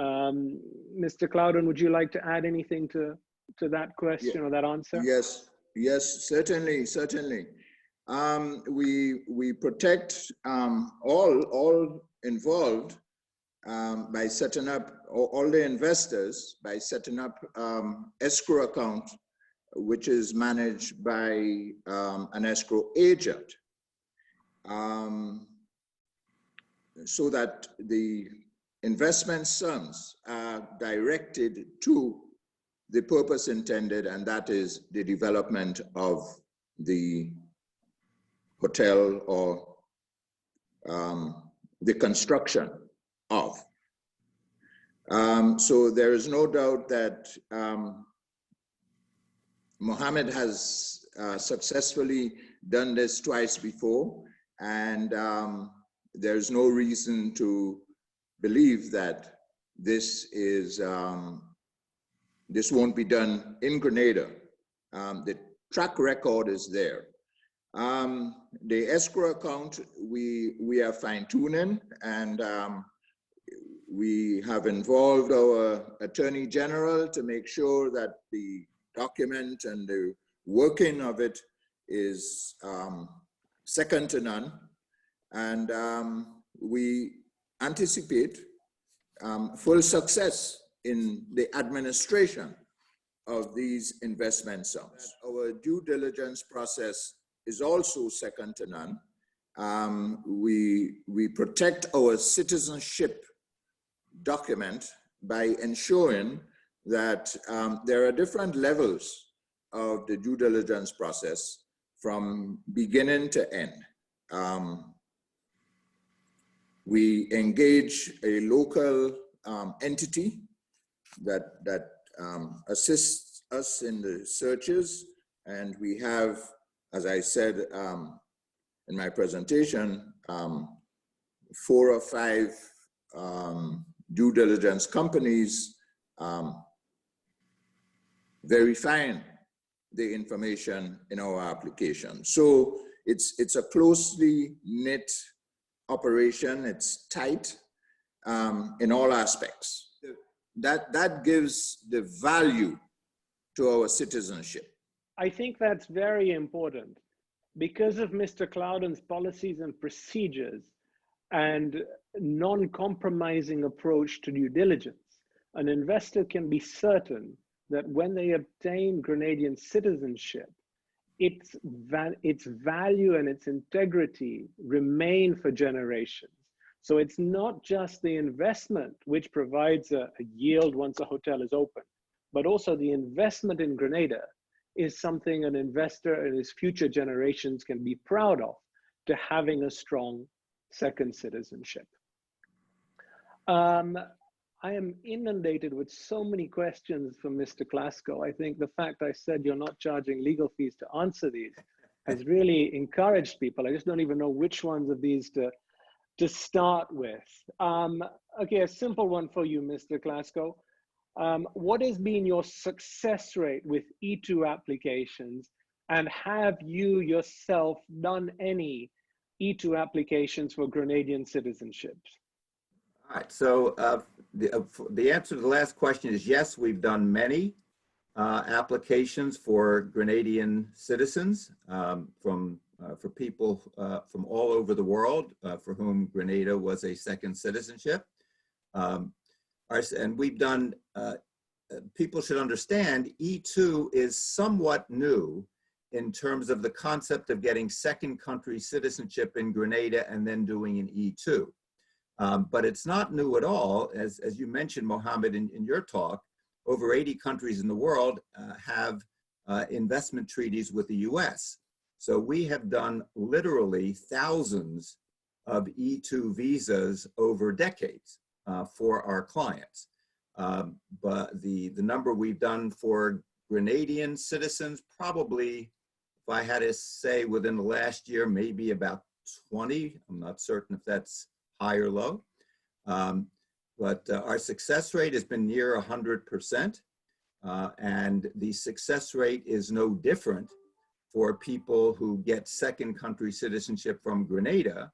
[SPEAKER 7] Mr. Clouden, would you like to add anything to that question or that answer?
[SPEAKER 8] Yes, certainly. We protect all involved by setting up, all the investors by setting up escrow account, which is managed by an escrow agent, so that the investment sums are directed to the purpose intended, and that is the development of the hotel or the construction of. So there is no doubt that Mohammed has successfully done this twice before, and there's no reason to believe that this won't be done in Grenada. The track record is there. The escrow account, we are fine-tuning, and we have involved our Attorney General to make sure that the document and the working of it is second to none. And we anticipate full success in the administration of these investment sums. Our due diligence process is also second to none. We protect our citizenship document by ensuring that there are different levels of the due diligence process from beginning to end. We engage a local entity that assists us in the searches, and we have, as I said in my presentation, 4 or 5 due diligence companies verifying the information in our application. So it's a closely knit operation. It's tight in all aspects. That gives the value to our citizenship.
[SPEAKER 7] I think that's very important. Because of Mr. Clouden's policies and procedures and non-compromising approach to due diligence, an investor can be certain that when they obtain Grenadian citizenship, its value and its integrity remain for generations. So it's not just the investment which provides a yield once a hotel is open, but also the investment in Grenada is something an investor and his future generations can be proud of, to having a strong second citizenship. I am inundated with so many questions from Mr. Klasko. I think the fact I said you're not charging legal fees to answer these has really encouraged people. I just don't even know which ones of these to start with. Okay, a simple one for you, Mr. Klasko. What has been your success rate with E2 applications, and have you yourself done any E2 applications for Grenadian citizenships?
[SPEAKER 6] All right, so the answer to the last question is yes, we've done many applications for Grenadian citizens for people from all over the world for whom Grenada was a second citizenship. And we've done, people should understand, E2 is somewhat new in terms of the concept of getting second country citizenship in Grenada and then doing an E2. But it's not new at all. As you mentioned, Mohammed, in your talk, over 80 countries in the world have investment treaties with the US. So we have done literally thousands of E2 visas over decades for our clients. But the number we've done for Grenadian citizens, probably, if I had to say within the last year, maybe about 20. I'm not certain if that's high or low. But our success rate has been near 100%. And the success rate is no different for people who get second country citizenship from Grenada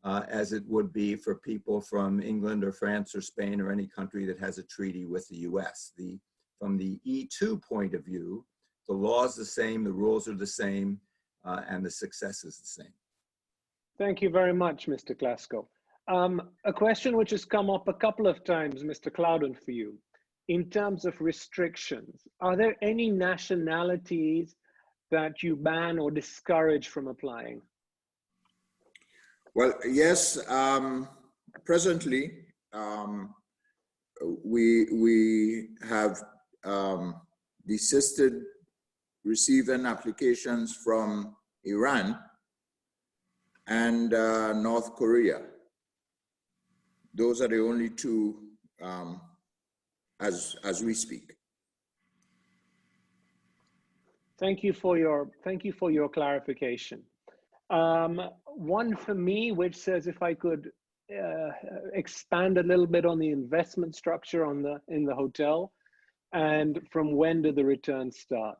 [SPEAKER 6] as it would be for people from England or France or Spain or any country that has a treaty with the US. From the E2 point of view, the law is the same, the rules are the same, and the success is the same.
[SPEAKER 7] Thank you very much, Mr. Klasko. A question which has come up a couple of times, Mr. Clouden, for you. In terms of restrictions, are there any nationalities that you ban or discourage from applying?
[SPEAKER 8] Well, yes, presently, we have desisted receiving applications from Iran and North Korea. Those are the only two as we speak.
[SPEAKER 7] Thank you for your clarification. One for me, which says if I could expand a little bit on the investment structure in the hotel, and from when did the returns start?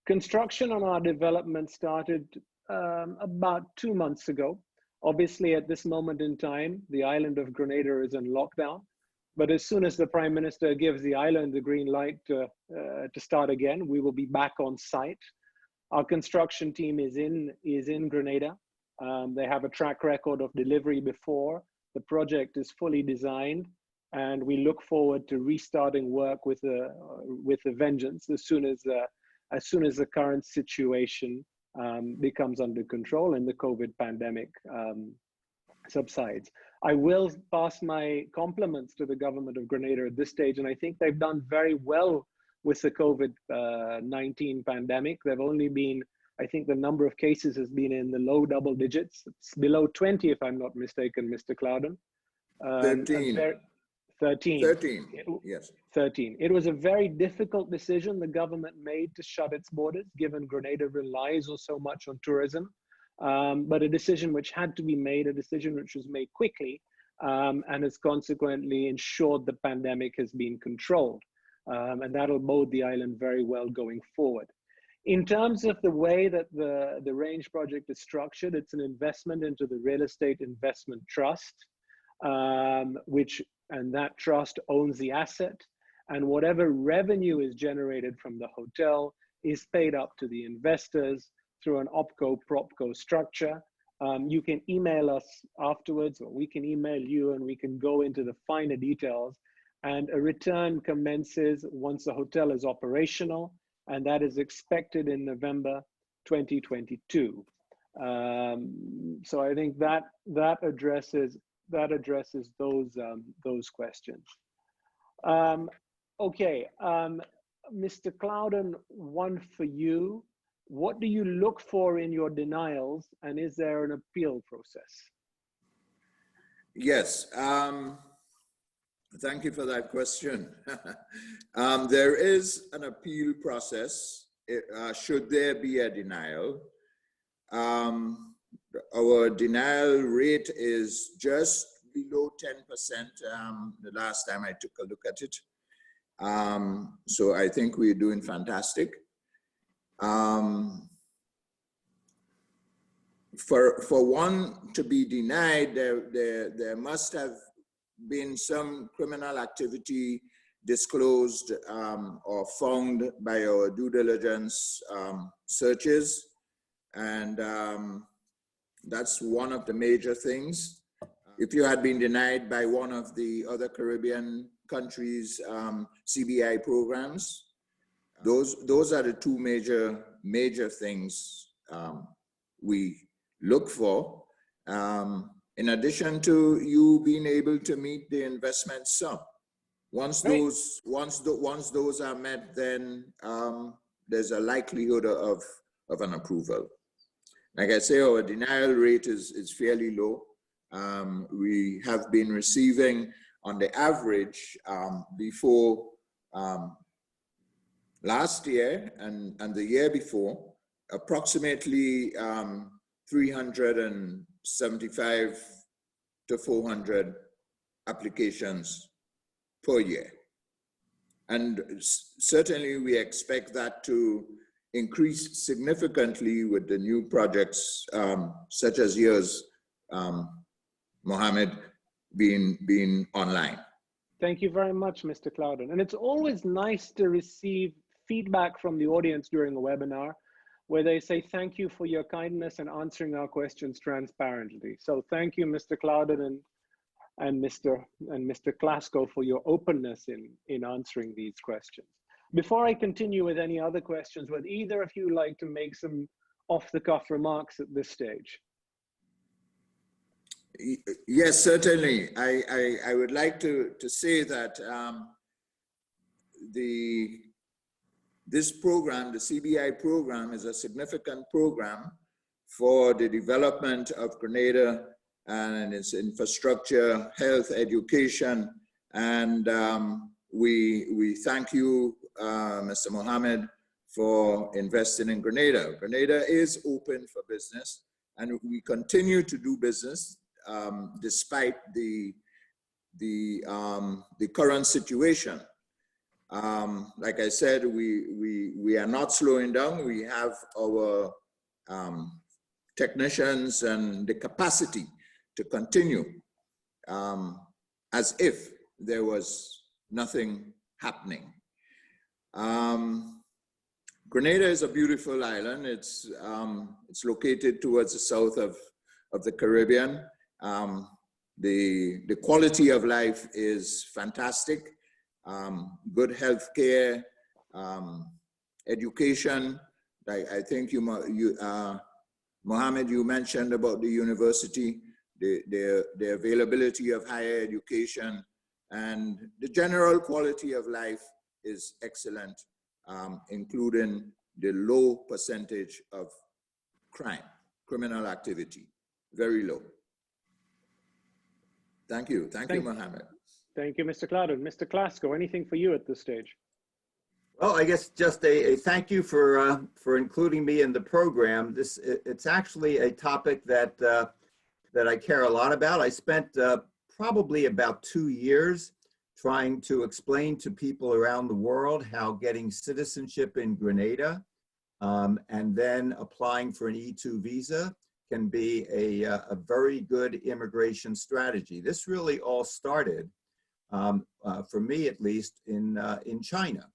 [SPEAKER 7] Construction on our development started about 2 months ago. Obviously, at this moment in time, the island of Grenada is in lockdown. But as soon as the Prime Minister gives the island the green light to start again, we will be back on site. Our construction team is in Grenada. They have a track record of delivery before. The project is fully designed, and we look forward to restarting work with a vengeance as soon as the current situation becomes under control and the COVID pandemic subsides. I will pass my compliments to the government of Grenada at this stage, and I think they've done very well with the COVID-19 pandemic. They've only been, I think the number of cases has been in the low double digits. It's below 20, if I'm not mistaken, Mr. Clouden.
[SPEAKER 8] 13.
[SPEAKER 7] 13.
[SPEAKER 8] 13, yes.
[SPEAKER 7] 13. It was a very difficult decision the government made to shut its borders, given Grenada relies so much on tourism. But a decision which had to be made, a decision which was made quickly, and has consequently ensured the pandemic has been controlled. And that'll bode the island very well going forward. In terms of the way that the Range project is structured, it's an investment into the Real Estate Investment Trust, and that trust owns the asset, and whatever revenue is generated from the hotel is paid up to the investors through an OpCo-PropCo structure. You can email us afterwards, or we can email you, and we can go into the finer details. And a return commences once the hotel is operational, and that is expected in November 2022. So I think that addresses those questions. Okay, Mr. Clouden, one for you. What do you look for in your denials, and is there an appeal process?
[SPEAKER 8] Yes, thank you for that question. There is an appeal process should there be a denial. Our denial rate is just below 10% the last time I took a look at it. So I think we're doing fantastic. For one to be denied, there must have been some criminal activity disclosed or found by our due diligence searches, and that's one of the major things. If you had been denied by one of the other Caribbean countries' CBI programs, those are the two major things we look for. In addition to you being able to meet the investment sum. Once those are met, then there's a likelihood of an approval. Like I say, our denial rate is fairly low. We have been receiving, on the average, before last year and the year before, approximately 375 to 400 applications per year. And certainly we expect that to increase significantly with the new projects such as yours, Mohammed, being online.
[SPEAKER 7] Thank you very much, Mr. Clouden. And it's always nice to receive feedback from the audience during a webinar where they say, thank you for your kindness and answering our questions transparently. So thank you, Mr. Clouden and Mr. Klasko, for your openness in answering these questions. Before I continue with any other questions, would either of you like to make some off-the-cuff remarks at this stage?
[SPEAKER 8] Yes, certainly. I would like to say that this program, the CBI program, is a significant program for the development of Grenada and its infrastructure, health, education, and we thank you, Mr. Mohammed, for investing in Grenada. Grenada is open for business, and we continue to do business despite the current situation. Like I said, we are not slowing down. We have our technicians and the capacity to continue as if there was nothing happening. Grenada is a beautiful island. It's located towards the south of the Caribbean. The quality of life is fantastic. Good health care, education. I think Mohammed, you mentioned about the university, the availability of higher education, and the general quality of life is excellent, including the low percentage of crime, criminal activity, very low. Thank you. Thank you, Mohammed.
[SPEAKER 7] Thank you, Mr. Klauden. Mr. Klasko, anything for you at this stage?
[SPEAKER 6] Well, I guess just a thank you for including me in the program. It's actually a topic that that I care a lot about. I spent probably about 2 years trying to explain to people around the world how getting citizenship in Grenada and then applying for an E2 visa can be a very good immigration strategy. This really all started, for me at least, in China,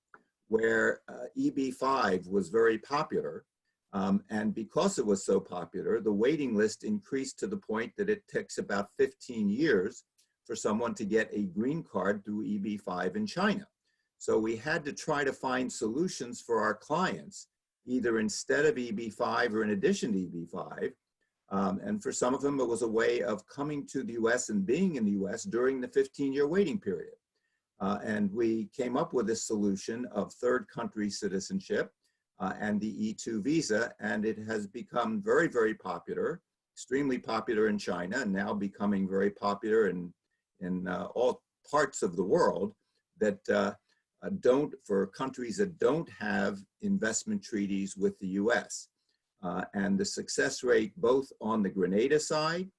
[SPEAKER 6] where EB-5 was very popular. And because it was so popular, the waiting list increased to the point that it takes about 15 years for someone to get a green card through EB-5 in China. So we had to try to find solutions for our clients, either instead of EB-5 or in addition to EB-5. And for some of them, it was a way of coming to the US and being in the US during the 15-year waiting period. And we came up with this solution of third country citizenship and the E2 visa, and it has become very, very popular, extremely popular in China, and now becoming very popular in all parts of the world that for countries that don't have investment treaties with the US. And the success rate both on the Grenada side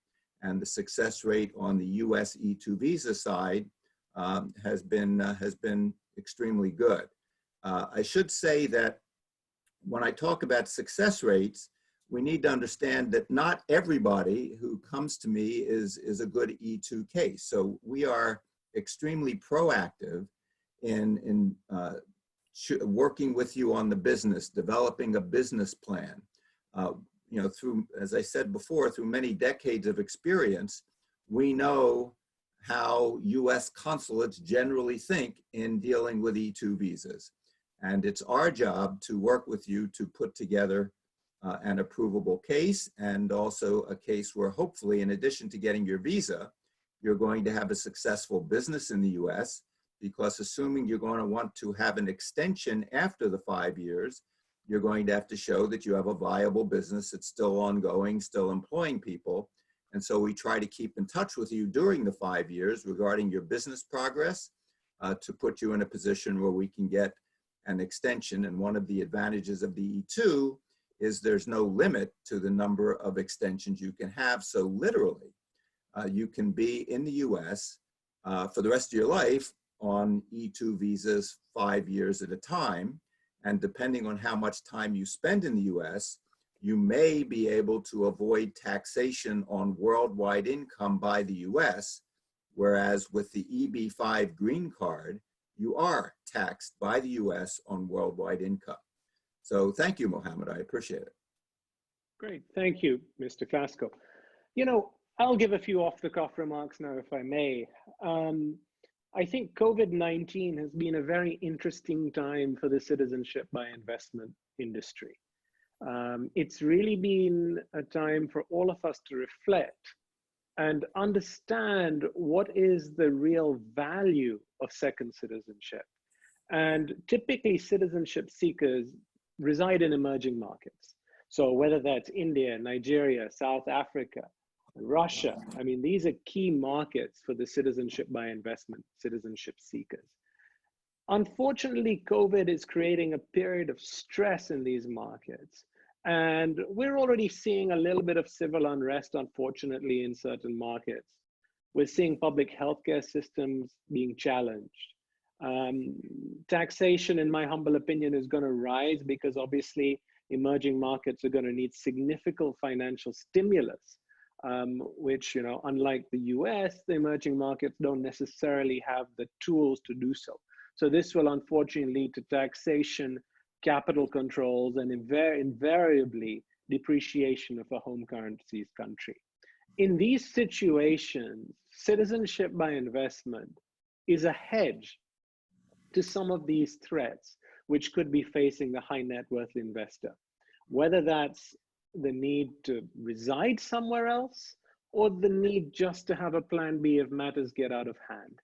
[SPEAKER 6] and the success rate on the US E2 visa side has been extremely good. I should say that when I talk about success rates, we need to understand that not everybody who comes to me is a good E2 case. So we are extremely proactive in working with you on the business, developing a business plan. You know, through, as I said before, through many decades of experience, we know how US consulates generally think in dealing with E2 visas. And it's our job to work with you to put together an approvable case, and also a case where hopefully, in addition to getting your visa, you're going to have a successful business in the US, because assuming you're going to want to have an extension after the 5 years, you're going to have to show that you have a viable business that's still ongoing, still employing people. And so we try to keep in touch with you during the 5 years regarding your business progress to put you in a position where we can get an extension. And one of the advantages of the E2 is there's no limit to the number of extensions you can have. So literally, you can be in the US for the rest of your life on E2 visas 5 years at a time. And depending on how much time you spend in the US, you may be able to avoid taxation on worldwide income by the US, whereas with the EB-5 green card, you are taxed by the US on worldwide income. So thank you, Mohammed, I appreciate it.
[SPEAKER 7] Great, thank you, Mr. Klasko. You know, I'll give a few off-the-cuff remarks now, if I may. I think COVID-19 has been a very interesting time for the citizenship by investment industry. It's really been a time for all of us to reflect and understand what is the real value of second citizenship. And typically citizenship seekers reside in emerging markets. So whether that's India, Nigeria, South Africa, Russia, I mean, these are key markets for the citizenship by investment, citizenship seekers. Unfortunately, COVID is creating a period of stress in these markets. And we're already seeing a little bit of civil unrest, unfortunately, in certain markets. We're seeing public healthcare systems being challenged. Taxation, in my humble opinion, is going to rise because obviously emerging markets are going to need significant financial stimulus, which, unlike the US, the emerging markets don't necessarily have the tools to do so. So this will unfortunately lead to taxation, capital controls, and invariably depreciation of a home currency's country. In these situations, citizenship by investment is a hedge to some of these threats which could be facing the high net worth investor, whether that's the need to reside somewhere else or the need just to have a plan B if matters get out of hand.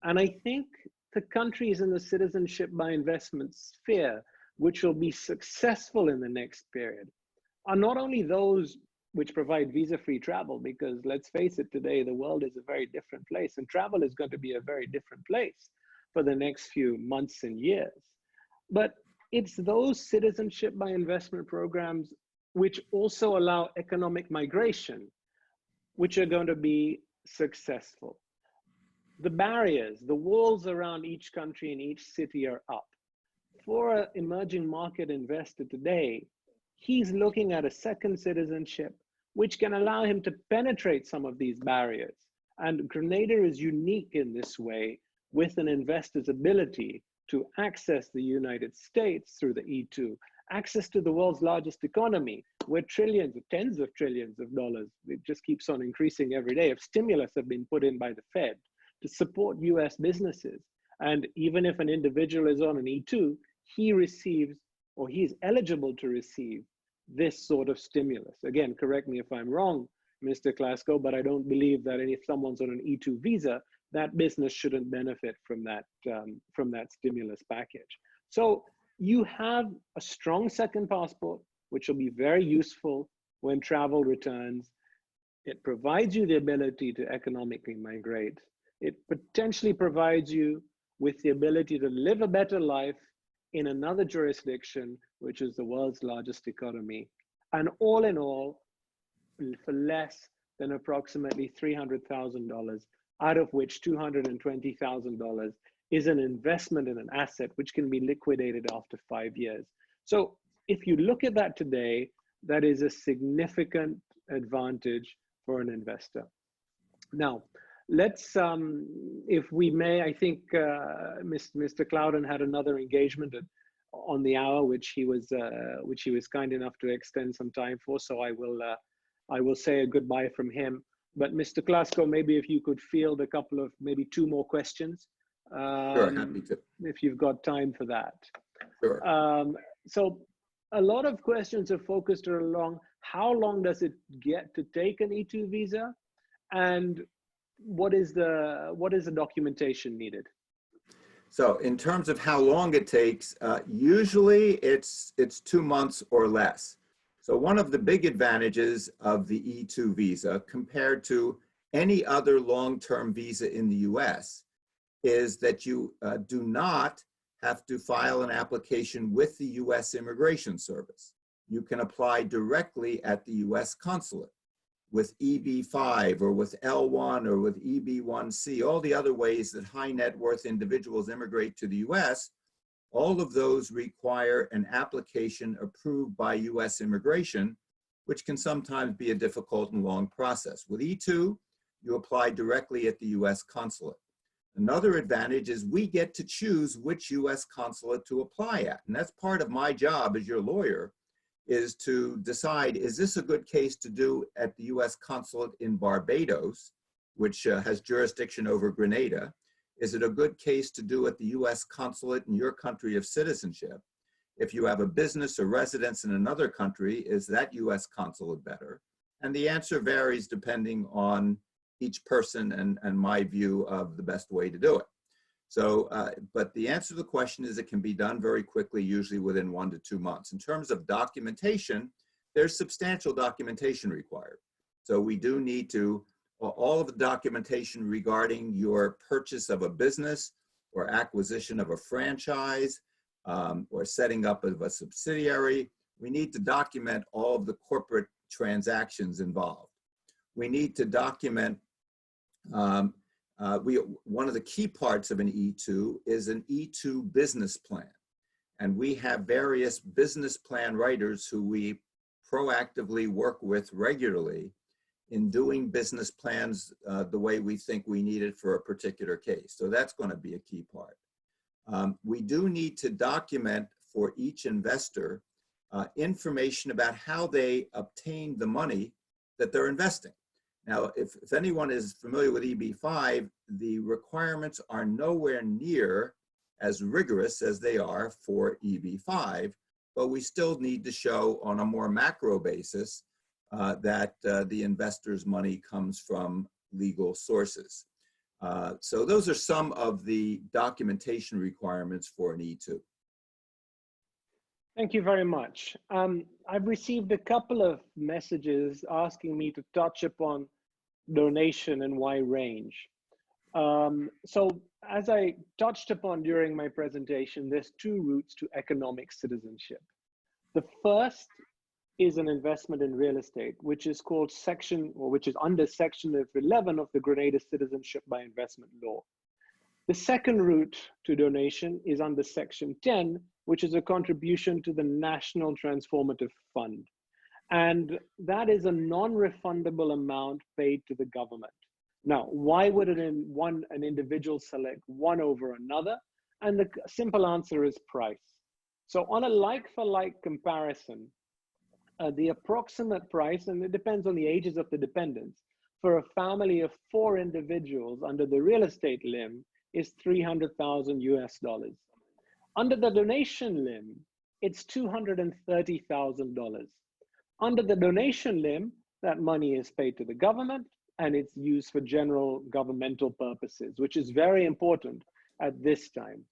[SPEAKER 7] And I think the countries in the citizenship by investment sphere which will be successful in the next period are not only those which provide visa-free travel, because let's face it, today the world is a very different place and travel is going to be a very different place for the next few months and years. But it's those citizenship by investment programs which also allow economic migration, which are going to be successful. The barriers, the walls around each country and each city are up. For an emerging market investor today, he's looking at a second citizenship, which can allow him to penetrate some of these barriers. And Grenada is unique in this way, with an investor's ability to access the United States through the E2, access to the world's largest economy, where trillions, tens of trillions of dollars, it just keeps on increasing every day, of stimulus have been put in by the Fed to support US businesses. And even if an individual is on an E2, he receives, or he's eligible to receive, this sort of stimulus. Again, correct me if I'm wrong, Mr. Klasko, but I don't believe that if someone's on an E2 visa, that business shouldn't benefit from that stimulus package. So you have a strong second passport, which will be very useful when travel returns. It provides you the ability to economically migrate. It potentially provides you with the ability to live a better life in another jurisdiction, which is the world's largest economy. And all in all, for less than approximately $300,000, out of which $220,000 is an investment in an asset which can be liquidated after 5 years. So if you look at that today, that is a significant advantage for an investor. Now, let's, if we may, I think Mr. Clouden had another engagement on the hour, which he was kind enough to extend some time for. So I will say a goodbye from him. But Mr. Klasko, maybe if you could field a couple of, maybe 2 more questions.
[SPEAKER 6] Sure, happy to.
[SPEAKER 7] If you've got time for that.
[SPEAKER 6] Sure.
[SPEAKER 7] So a lot of questions are focused along how long does it get to take an E2 visa, and what is the documentation needed?
[SPEAKER 6] So in terms of how long it takes, usually it's 2 months or less. So one of the big advantages of the E2 visa compared to any other long-term visa in the US is that you do not have to file an application with the US Immigration Service. You can apply directly at the US consulate with EB-5 or with L1 or with EB-1C, all the other ways that high net worth individuals immigrate to the US. All of those require an application approved by US Immigration, which can sometimes be a difficult and long process. With E2, you apply directly at the US consulate. Another advantage is we get to choose which US consulate to apply at. And that's part of my job as your lawyer, is to decide, is this a good case to do at the US consulate in Barbados, which has jurisdiction over Grenada? Is it a good case to do at the US consulate in your country of citizenship? If you have a business or residence in another country, is that US consulate better? And the answer varies depending on each person and my view of the best way to do it. So, but the answer to the question is it can be done very quickly, usually within 1 to 2 months. In terms of documentation, there's substantial documentation required. So we do need to, all of the documentation regarding your purchase of a business or acquisition of a franchise or setting up of a subsidiary, we need to document all of the corporate transactions involved. We need to document, one of the key parts of an E2 is an E2 business plan. And we have various business plan writers who we proactively work with regularly in doing business plans the way we think we need it for a particular case. So that's going to be a key part. We do need to document for each investor information about how they obtained the money that they're investing. Now, if anyone is familiar with EB-5, the requirements are nowhere near as rigorous as they are for EB-5, but we still need to show on a more macro basis that the investor's money comes from legal sources. So those are some of the documentation requirements for an E2.
[SPEAKER 7] Thank you very much. I've received a couple of messages asking me to touch upon donation and why range. So as I touched upon during my presentation, there's two routes to economic citizenship. The first is an investment in real estate, which is called which is under Section 11 of the Grenada Citizenship-by-Investment law. The second route to donation is under Section 10, which is a contribution to the National Transformative Fund. And that is a non-refundable amount paid to the government. Now, why would an individual select one over another? And the simple answer is price. So on a like-for-like comparison, the approximate price, and it depends on the ages of the dependents, for a family of 4 individuals under the real estate limb is $300,000 US. Under the donation limb, it's $230,000. Under the donation limb, that money is paid to the government and it's used for general governmental purposes, which is very important at this time.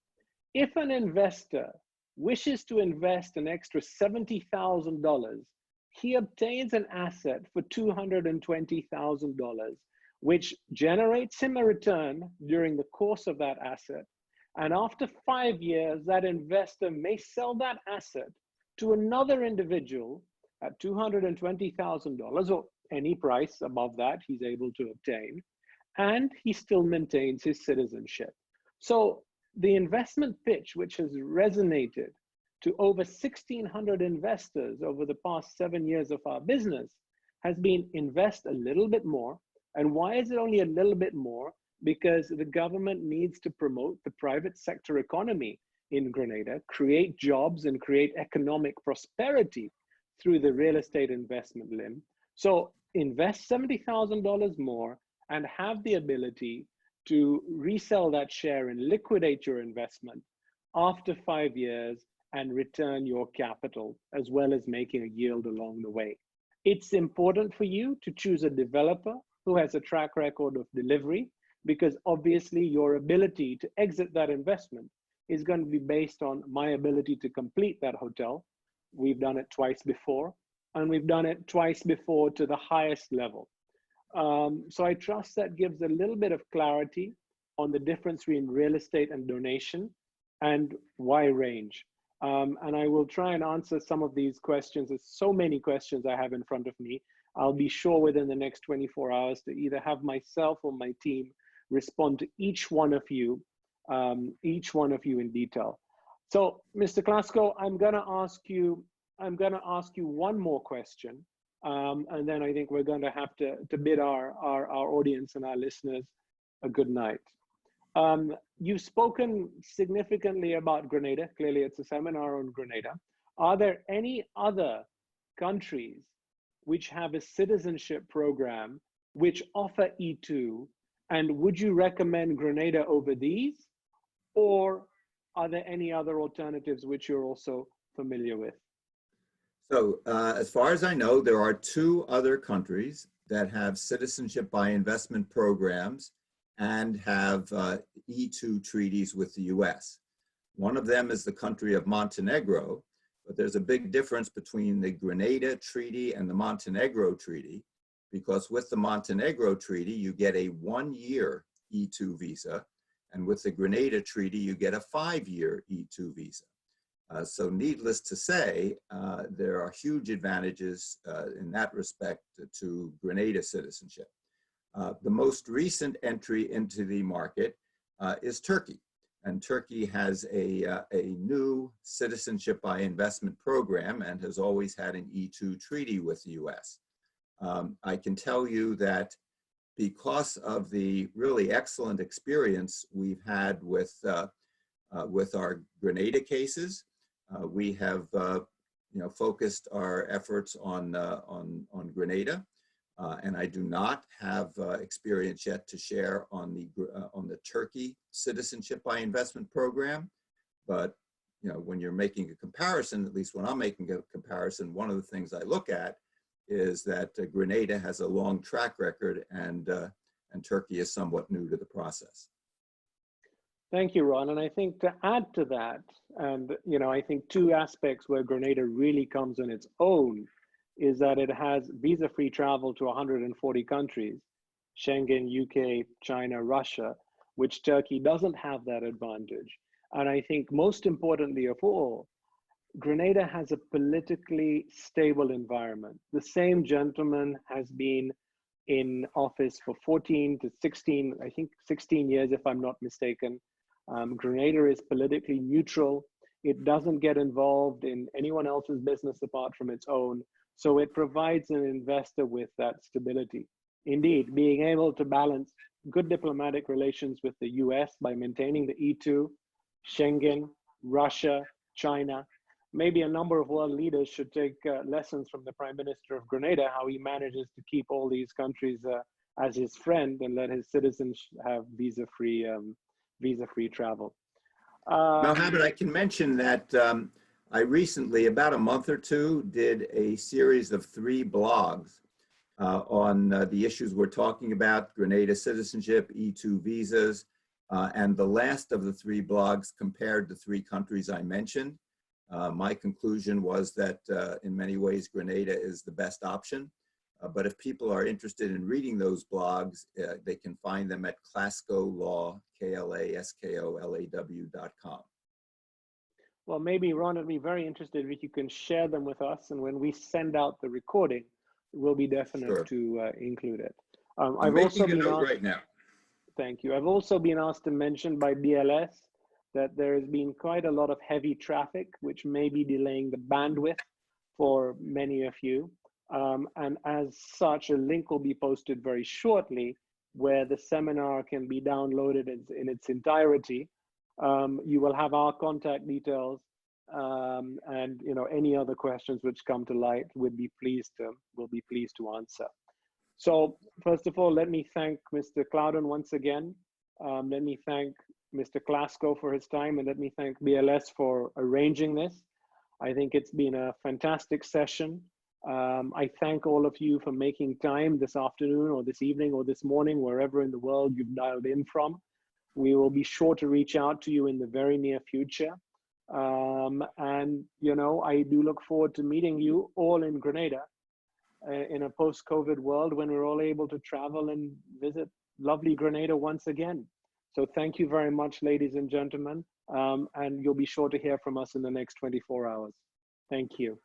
[SPEAKER 7] If an investor wishes to invest an extra $70,000, he obtains an asset for $220,000, which generates him a return during the course of that asset. And after 5 years, that investor may sell that asset to another individual at $220,000 or any price above that he's able to obtain, and he still maintains his citizenship. So the investment pitch, which has resonated to over 1,600 investors over the past 7 years of our business, has been invest a little bit more. And why is it only a little bit more? Because the government needs to promote the private sector economy in Grenada, create jobs and create economic prosperity through the real estate investment limb. So invest $70,000 more and have the ability to resell that share and liquidate your investment after 5 years and return your capital, as well as making a yield along the way. It's important for you to choose a developer who has a track record of delivery, because obviously your ability to exit that investment is going to be based on my ability to complete that hotel. We've done it twice before, and we've done it twice before to the highest level. So I trust that gives a little bit of clarity on the difference between real estate and donation and why range. And I will try and answer some of these questions. There's so many questions I have in front of me. I'll be sure within the next 24 hours to either have myself or my team respond to each one of you in detail. So, Mr. Klasko, I'm going to ask you one more question, and then I think we're going to have to bid our audience and our listeners a good night. You've spoken significantly about Grenada. Clearly, it's a seminar on Grenada. Are there any other countries which have a citizenship program which offer E2? And would you recommend Grenada over these? Or are there any other alternatives which you're also familiar with?
[SPEAKER 6] So as far as I know, there are 2 other countries that have citizenship by investment programs and have E2 treaties with the US. One of them is the country of Montenegro, but there's a big difference between the Grenada Treaty and the Montenegro Treaty, because with the Montenegro Treaty, you get a 1-year E2 visa, And with the Grenada Treaty, you get a 5-year E2 visa. So needless to say, there are huge advantages in that respect to Grenada citizenship. The most recent entry into the market is Turkey. And Turkey has a new Citizenship-by-Investment program and has always had an E2 treaty with the US. I can tell you that because of the really excellent experience we've had with our Grenada cases, we have focused our efforts on Grenada, and I do not have experience yet to share on the Turkey Citizenship-by-Investment program. But when you're making a comparison, at least when I'm making a comparison, one of the things I look at is that Grenada has a long track record, and Turkey is somewhat new to the process.
[SPEAKER 7] Thank you, Ron. And I think to add to that, and I think two aspects where Grenada really comes on its own is that it has visa-free travel to 140 countries, Schengen, UK, China, Russia, which Turkey doesn't have that advantage. And I think most importantly of all, Grenada has a politically stable environment. The same gentleman has been in office for 14 to 16, I think 16 years, if I'm not mistaken. Grenada is politically neutral. It doesn't get involved in anyone else's business apart from its own. So it provides an investor with that stability. Indeed, being able to balance good diplomatic relations with the US by maintaining the E2, Schengen, Russia, China. Maybe a number of world leaders should take lessons from the Prime Minister of Grenada, how he manages to keep all these countries as his friend and let his citizens have visa-free travel.
[SPEAKER 6] Mohammed, I can mention that I recently, about a month or two, did a series of 3 blogs on the issues we're talking about: Grenada citizenship, E2 visas, and the last of the 3 blogs compared the 3 countries I mentioned. My conclusion was that in many ways Grenada is the best option, but if people are interested in reading those blogs, they can find them at Klasko Law, KLASKOLAW.com.
[SPEAKER 7] Well, maybe Ron would be very interested if you can share them with us, and when we send out the recording, we'll be definite to include it.
[SPEAKER 6] I'm making a note right now.
[SPEAKER 7] Thank you. I've also been asked to mention by BLS that there has been quite a lot of heavy traffic, which may be delaying the bandwidth for many of you. And as such, a link will be posted very shortly where the seminar can be downloaded in its entirety. You will have our contact details, and any other questions which come to light, we'll be pleased to answer. So first of all, let me thank Mr. Clouden once again. Let me thank Mr. Klasko for his time, and let me thank BLS for arranging this. I think it's been a fantastic session. I thank all of you for making time this afternoon or this evening or this morning, wherever in the world you've dialed in from. We will be sure to reach out to you in the very near future. And, I do look forward to meeting you all in Grenada in a post-COVID world when we're all able to travel and visit lovely Grenada once again. So thank you very much, ladies and gentlemen. And you'll be sure to hear from us in the next 24 hours. Thank you.